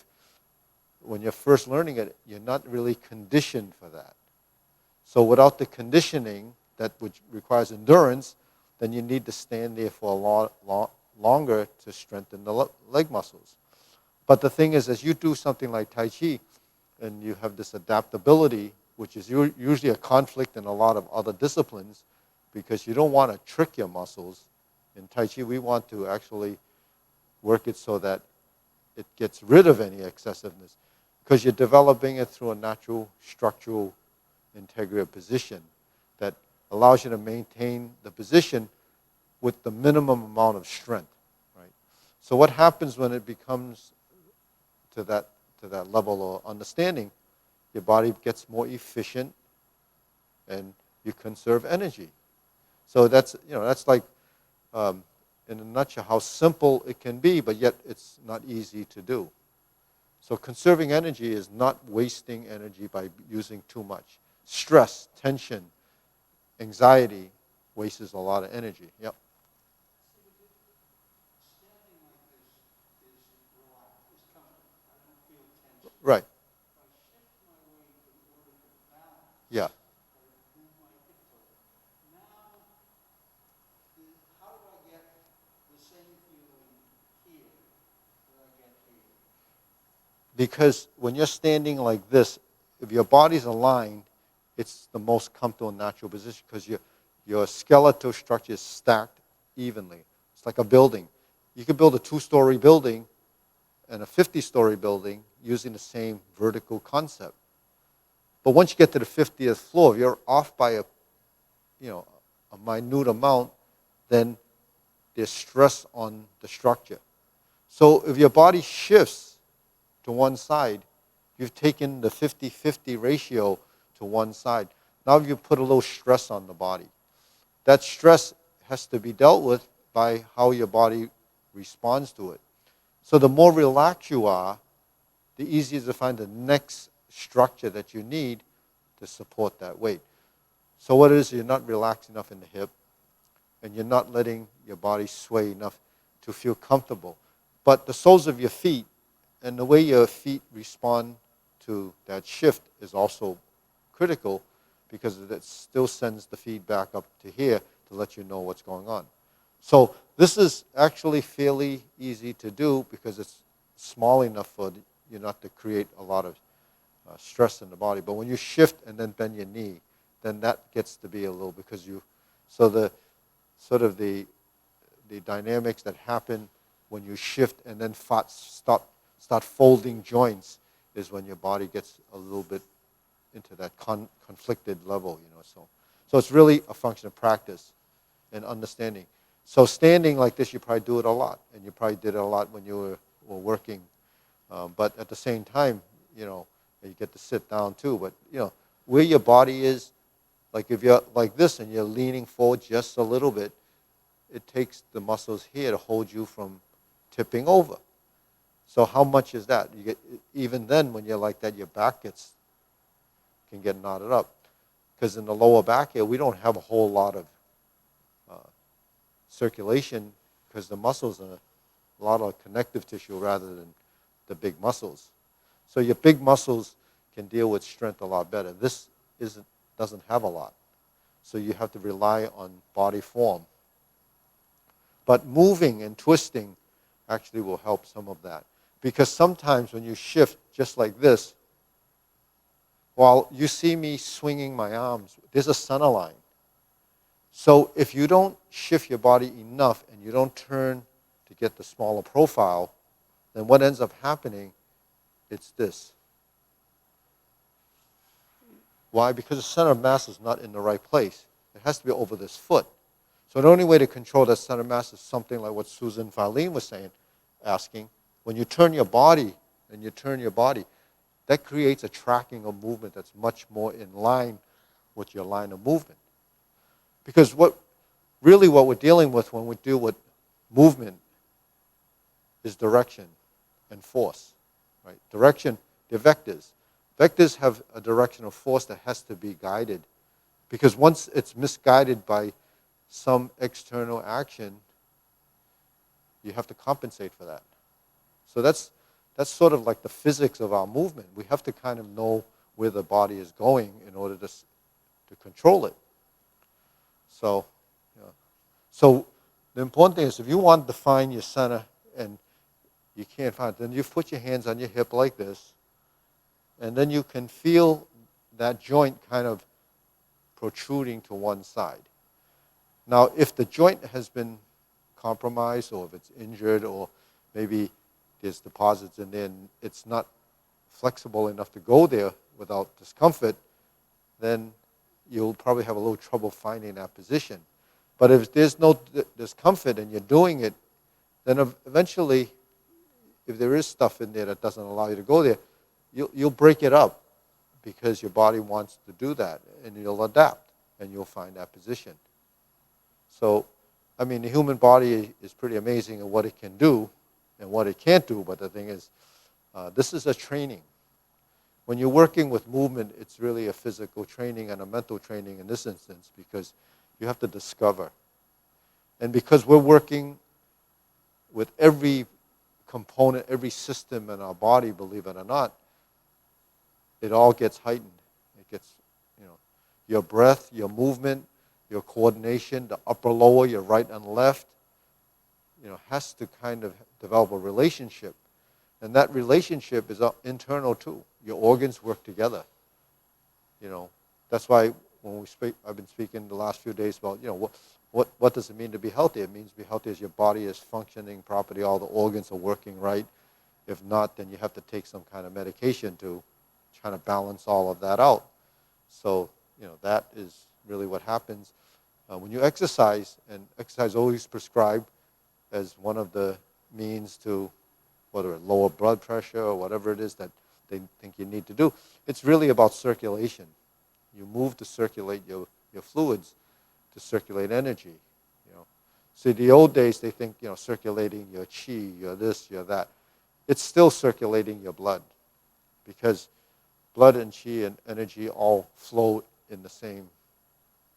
when you're first learning it, you're not really conditioned for that. So without the conditioning, which requires endurance, then you need to stand there for a lot longer to strengthen the leg muscles. But the thing is, as you do something like Tai Chi, and you have this adaptability, which is usually a conflict in a lot of other disciplines, because you don't want to trick your muscles. In Tai Chi, we want to actually work it so that it gets rid of any excessiveness, because you're developing it through a natural structural integrated position that allows you to maintain the position with the minimum amount of strength, right? So what happens when it becomes to that level of understanding? Your body gets more efficient, and you conserve energy. So that's like, in a nutshell, how simple it can be, but yet it's not easy to do. So conserving energy is not wasting energy by using too much. Stress, tension, anxiety wastes a lot of energy. Yep. Standing like this is relaxed, is comfortable. I don't feel tense. Right. If I shift my weight in order to balance, Yeah. I move my hips over. Now, how do I get the same feeling here that I get here? Because when you're standing like this, if your body's aligned, it's the most comfortable natural position because your skeletal structure is stacked evenly. It's like a building. You could build a 2-story building and a 50-story building using the same vertical concept. But once you get to the 50th floor, if you're off by a minute amount, then there's stress on the structure. So if your body shifts to one side, you've taken the 50-50 ratio to one side. Now you put a little stress on the body. That stress has to be dealt with by how your body responds to it. So the more relaxed you are, the easier it is to find the next structure that you need to support that weight. So what it is, you're not relaxed enough in the hip, and you're not letting your body sway enough to feel comfortable. But the soles of your feet and the way your feet respond to that shift is also critical, because it still sends the feedback up to here to let you know what's going on. So this is actually fairly easy to do because it's small enough for you not to create a lot of stress in the body. But when you shift and then bend your knee, then that gets to be a little, because you, so the sort of the dynamics that happen when you shift and then start folding joints is when your body gets a little bit into that conflicted level, So it's really a function of practice and understanding. So standing like this, you probably do it a lot, and you probably did it a lot when you were working. But at the same time, you get to sit down too. But where your body is, like if you're like this and you're leaning forward just a little bit, it takes the muscles here to hold you from tipping over. So how much is that? Even then, when you're like that, your back can get knotted up. Because in the lower back here, we don't have a whole lot of circulation, because the muscles are a lot of connective tissue rather than the big muscles. So your big muscles can deal with strength a lot better. This doesn't have a lot. So you have to rely on body form. But moving and twisting actually will help some of that. Because sometimes when you shift just like this, while you see me swinging my arms, there's a center line. So if you don't shift your body enough and you don't turn to get the smaller profile, then what ends up happening, it's this. Why? Because the center of mass is not in the right place. It has to be over this foot. So the only way to control that center of mass is something like what Susan Filene was asking. When you turn your body, that creates a tracking of movement that's much more in line with your line of movement. Because what we're dealing with when we deal with movement is direction and force. Right? Direction, they're vectors. Vectors have a direction of force that has to be guided. Because once it's misguided by some external action, you have to compensate for that. So that's sort of like the physics of our movement. We have to kind of know where the body is going in order to control it. So, so the important thing is, if you want to find your center and you can't find it, then you put your hands on your hip like this, and then you can feel that joint kind of protruding to one side. Now, if the joint has been compromised, or if it's injured, or maybe there's deposits in there and it's not flexible enough to go there without discomfort, then you'll probably have a little trouble finding that position. But if there's no discomfort and you're doing it, then eventually, if there is stuff in there that doesn't allow you to go there, you'll break it up, because your body wants to do that, and you'll adapt, and you'll find that position. So, I mean, the human body is pretty amazing at what it can do and what it can't do, but the thing is, this is a training. When you're working with movement, it's really a physical training and a mental training in this instance, because you have to discover. And because we're working with every component, every system in our body, believe it or not, it all gets heightened. It gets, your breath, your movement, your coordination, the upper, lower, your right and left, has to kind of develop a relationship. And that relationship is internal too. Your organs work together. That's why when we speak, I've been speaking the last few days about, what does it mean to be healthy? It means to be healthy as your body is functioning properly, all the organs are working right. If not, then you have to take some kind of medication to try to balance all of that out. So, that is really what happens. When you exercise, and exercise always prescribed as one of the means to whether it lower blood pressure or whatever it is that they think you need to do, it's really about circulation. You move to circulate your fluids, to circulate energy. You know. See, the old days they think circulating your chi, your this, your that. It's still circulating your blood, because blood and chi and energy all flow in the same,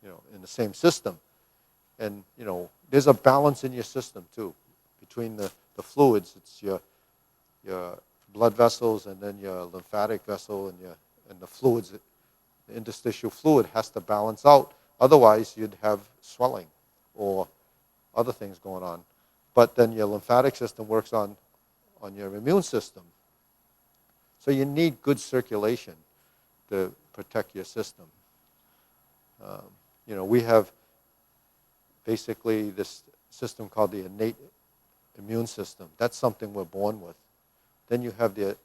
in the same system. And there's a balance in your system too, between the fluids. It's your blood vessels, and then your lymphatic vessel, and the fluids. The interstitial fluid has to balance out. Otherwise, you'd have swelling or other things going on. But then your lymphatic system works on your immune system. So you need good circulation to protect your system. We have basically this system called the innate immune system. That's something we're born with. Then you have the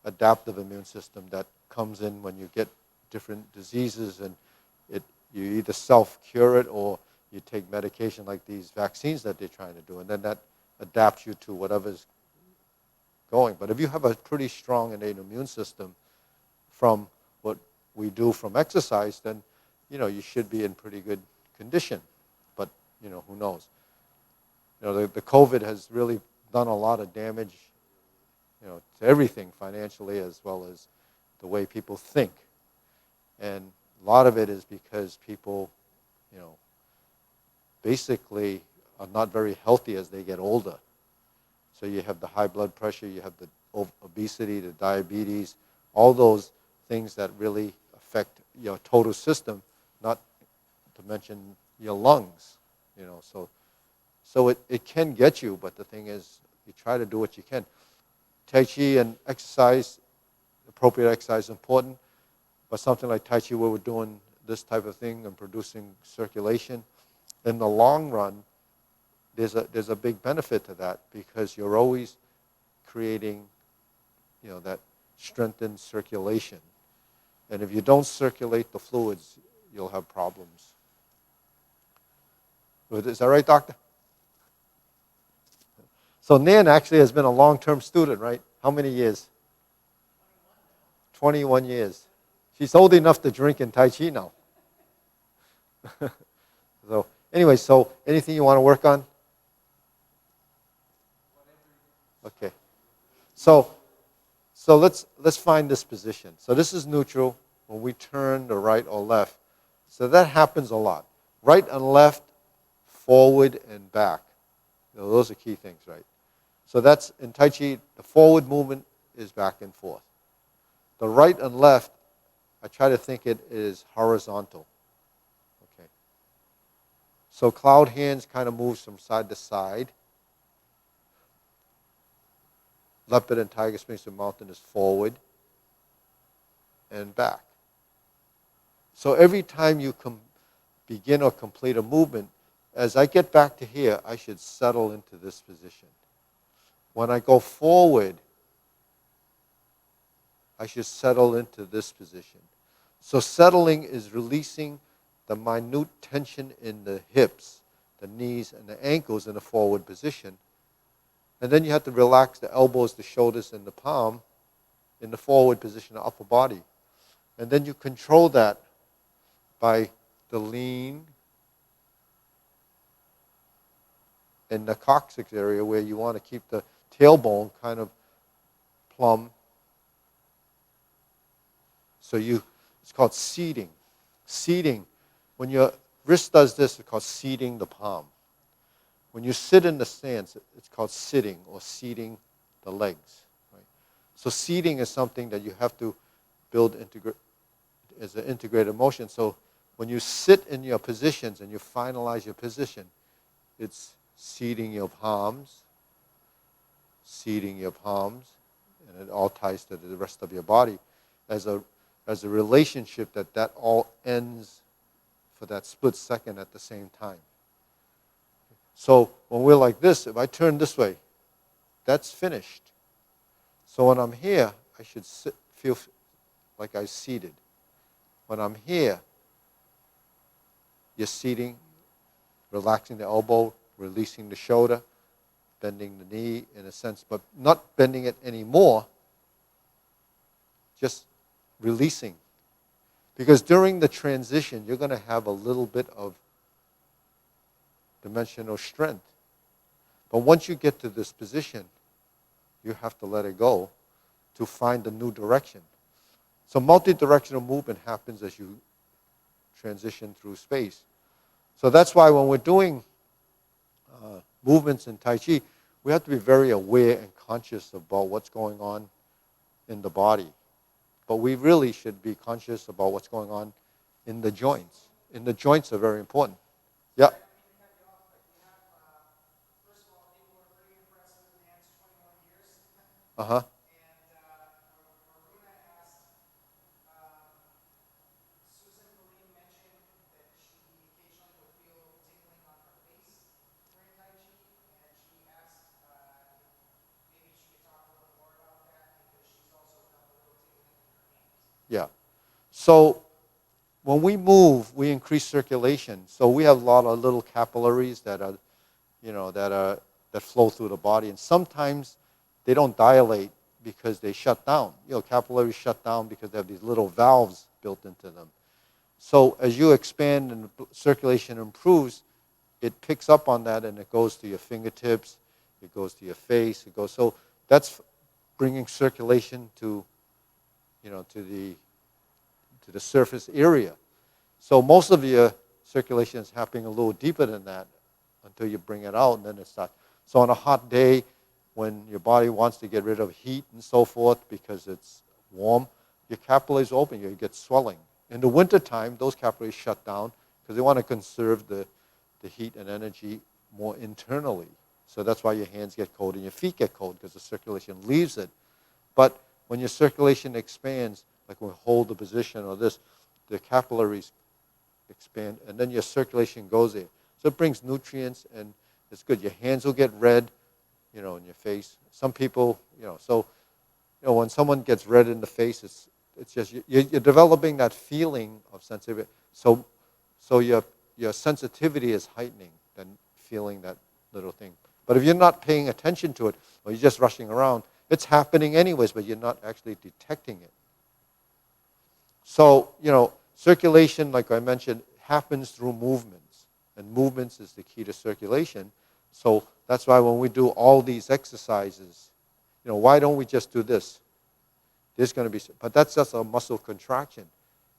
adaptive immune system that comes in when you get different diseases, and you either self-cure it or you take medication like these vaccines that they're trying to do, and then that adapts you to whatever's going. But if you have a pretty strong innate immune system from what we do from exercise, then you should be in pretty good condition. But who knows? The COVID has really done a lot of damage, to everything financially as well as the way people think. And a lot of it is because people, basically are not very healthy as they get older. So you have the high blood pressure, you have the obesity, the diabetes, all those things that really affect your total system, not to mention your lungs, So it can get you, but the thing is, you try to do what you can. Tai Chi and exercise, appropriate exercise is important, but something like Tai Chi where we're doing this type of thing and producing circulation, in the long run, there's a big benefit to that, because you're always creating, that strengthened circulation. And if you don't circulate the fluids, you'll have problems. Is that right, doctor? So Nan actually has been a long-term student, right? How many years? 21 years. She's old enough to drink in Tai Chi now. So anyway, so anything you want to work on? Okay. So let's find this position. So this is neutral when we turn to right or left. So that happens a lot. Right and left, forward and back. Those are key things, right? So that's, in Tai Chi, the forward movement is back and forth. The right and left, I try to think it is horizontal. Okay. So cloud hands kind of moves from side to side. Leopard and tiger sphinx and mountain is forward and back. So every time you begin or complete a movement, as I get back to here, I should settle into this position. When I go forward, I should settle into this position. So settling is releasing the minute tension in the hips, the knees, and the ankles in a forward position. And then you have to relax the elbows, the shoulders, and the palm in the forward position, the upper body. And then you control that by the lean in the coccyx area, where you want to keep the tailbone kind of plumb. So it's called seating. Seating, when your wrist does this, it's called seating the palm. When you sit in the stance, it's called sitting or seating the legs. Right? So seating is something that you have to build as an integrated motion. So when you sit in your positions and you finalize your position, it's seating your palms, and it all ties to the rest of your body as a relationship that all ends for that split second at the same time. So when we're like this, if I turn this way, that's finished. So when I'm here, I should feel like I'm seated. When I'm here, you're seating relaxing the elbow, releasing the shoulder, bending the knee in a sense, but not bending it anymore, just releasing. Because during the transition, you're going to have a little bit of dimensional strength. But once you get to this position, you have to let it go to find a new direction. So multi-directional movement happens as you transition through space. So that's why when we're doing movements in Tai Chi, we have to be very aware and conscious about what's going on in the body. But we really should be conscious about what's going on in the joints. And the joints are very important. Yeah. Uh-huh. Yeah. So when we move, we increase circulation. So we have a lot of little capillaries that are, that flow through the body, and sometimes they don't dilate because they shut down. Capillaries shut down because they have these little valves built into them. So as you expand and circulation improves, it picks up on that and it goes to your fingertips, it goes to your face, so that's bringing circulation to the surface area. So most of your circulation is happening a little deeper than that until you bring it out, and then it starts. So on a hot day, when your body wants to get rid of heat and so forth because it's warm, your capillaries open, you get swelling. In the wintertime, those capillaries shut down because they want to conserve the heat and energy more internally. So that's why your hands get cold and your feet get cold, because the circulation leaves it. But when your circulation expands, like when we hold the position or this, the capillaries expand, and then your circulation goes there. So it brings nutrients, and it's good. Your hands will get red, in your face. Some people, when someone gets red in the face, it's just you're developing that feeling of sensitivity. So your sensitivity is heightening than feeling that little thing. But if you're not paying attention to it, or you're just rushing around, it's happening anyways, but you're not actually detecting it. So, circulation, like I mentioned, happens through movements. And movements is the key to circulation. So that's why when we do all these exercises, why don't we just do this? There's going to be, but that's just a muscle contraction.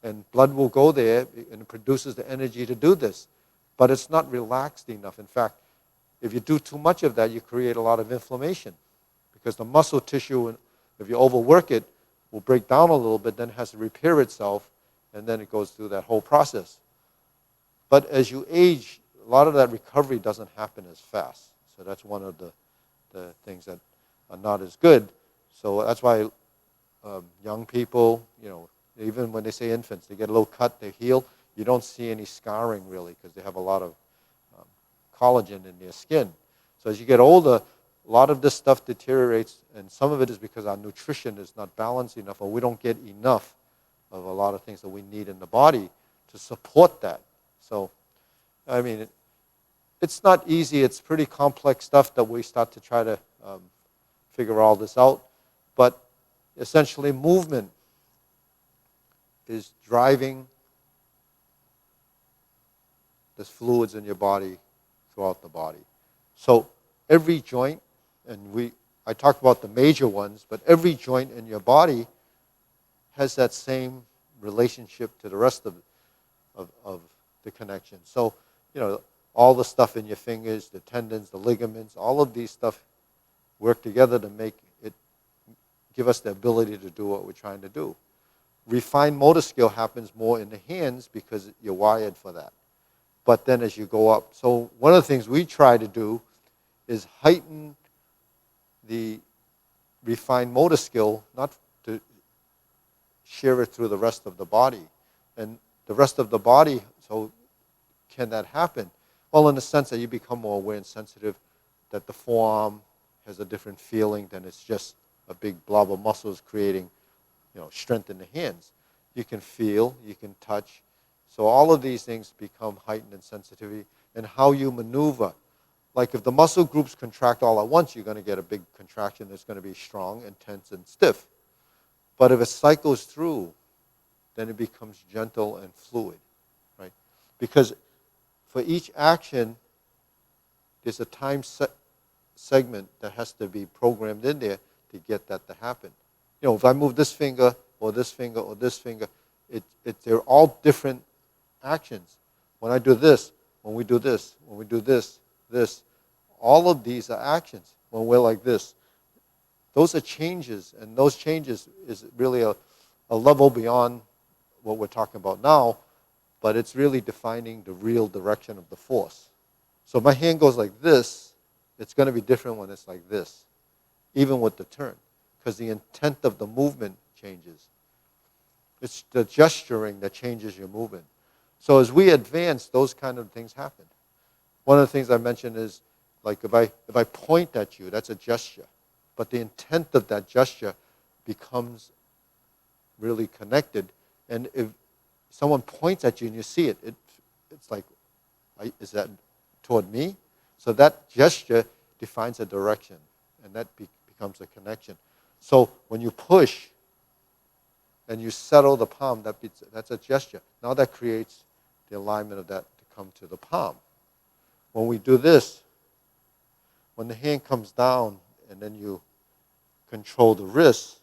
And blood will go there, and it produces the energy to do this. But it's not relaxed enough. In fact, if you do too much of that, you create a lot of inflammation. Because the muscle tissue, if you overwork it, will break down a little bit, then has to repair itself, and then it goes through that whole process. But as you age, a lot of that recovery doesn't happen as fast. So that's one of the things that are not as good. So that's why young people, even when they say infants, they get a little cut, they heal. You don't see any scarring really because they have a lot of collagen in their skin. So as you get older, a lot of this stuff deteriorates, and some of it is because our nutrition is not balanced enough, or we don't get enough of a lot of things that we need in the body to support that. So, I mean, it's not easy. It's pretty complex stuff that we start to try to figure all this out. But essentially, movement is driving the fluids in your body throughout the body. So every joint, and I talked about the major ones, but every joint in your body has that same relationship to the rest of the connection. So, all the stuff in your fingers, the tendons, the ligaments, all of these stuff work together to make it, give us the ability to do what we're trying to do. Refined motor skill happens more in the hands because you're wired for that. But then as you go up, so one of the things we try to do is heighten the refined motor skill, not to share it through the rest of the body. And the rest of the body, so can that happen? Well, in the sense that you become more aware and sensitive, that the forearm has a different feeling than it's just a big blob of muscles creating, strength in the hands. You can feel, you can touch. So all of these things become heightened in sensitivity. and how you maneuver. Like if the muscle groups contract all at once, you're going to get a big contraction that's going to be strong, intense, and stiff. But if it cycles through, then it becomes gentle and fluid, right? Because for each action, there's a time segment that has to be programmed in there to get that to happen. You know, if I move this finger or this finger or this finger, they're all different actions. When I do this, when we do this, when we do this, all of these are actions. When we're like this, those are changes, and those changes is really a level beyond what we're talking about now, but it's really defining the real direction of the force. So if my hand goes like this, it's going to be different when it's like this, even with the turn, because the intent of the movement changes. It's the gesturing that changes your movement. So as we advance, those kind of things happen. One of the things I mentioned is, like if I point at you, that's a gesture. But the intent of that gesture becomes really connected. And if someone points at you and you see it, it's like, is that toward me? So that gesture defines a direction, and that becomes a connection. So when you push and you settle the palm, that's a gesture. Now that creates the alignment of that to come to the palm. When we do this, when the hand comes down and then you control the wrist,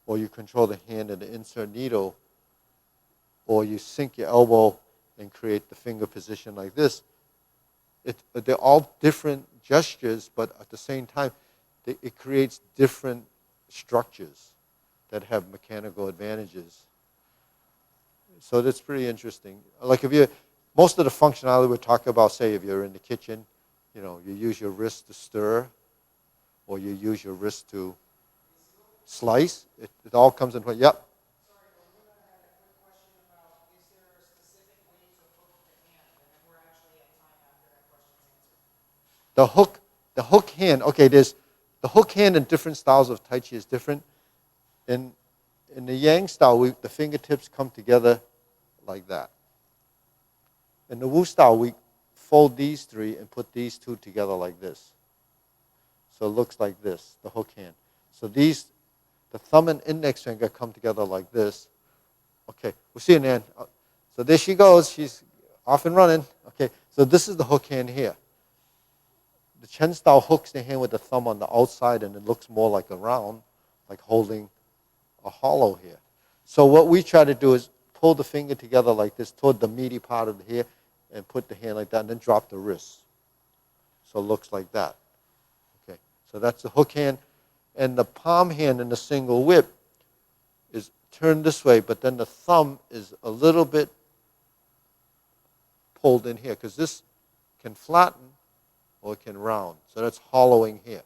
or you control the hand and the insert needle, or you sink your elbow and create the finger position like this, they're all different gestures, but at the same time, it creates different structures that have mechanical advantages. So that's pretty interesting. Like most of the functionality we talk about, say if you're in the kitchen, you use your wrist to stir, or you use your wrist to slice. It all comes in. Yep. Sorry, Aruna had a quick question about, is there a specific way to hook the hand? And then we're actually at time after that question's answered. The hook hand. Okay, there's the hook hand in different styles of Tai Chi is different. In the Yang style, the fingertips come together like that. In the Wu style, we fold these three and put these two together like this. So it looks like this, the hook hand. So the thumb and index finger come together like this. Okay, we'll see you, Nan. So there she goes. She's off and running. Okay, so this is the hook hand here. The Chen style hooks the hand with the thumb on the outside, and it looks more like a round, like holding a hollow here. So what we try to do is pull the finger together like this toward the meaty part of the hair, and put the hand like that, and then drop the wrist. So it looks like that. Okay, so that's the hook hand. And the palm hand in the single whip is turned this way, but then the thumb is a little bit pulled in here, because this can flatten or it can round. So that's hollowing here.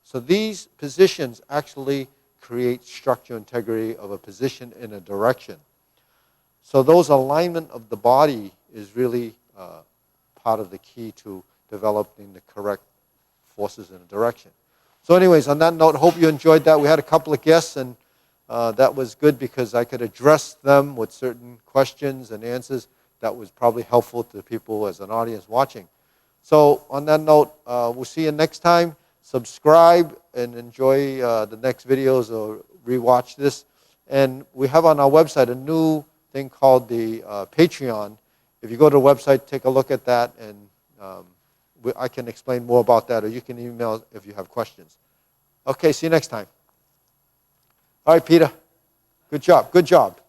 So these positions actually create structural integrity of a position in a direction. So those alignment of the body is really part of the key to developing the correct forces in a direction. So anyways, on that note, hope you enjoyed that. We had a couple of guests, and that was good because I could address them with certain questions and answers that was probably helpful to people as an audience watching. So on that note, we'll see you next time. Subscribe and enjoy the next videos or rewatch this. And we have on our website a new thing called the Patreon. If you go to the website, take a look at that, and I can explain more about that, or you can email if you have questions. Okay, see you next time. All right, Peter. Good job. Good job.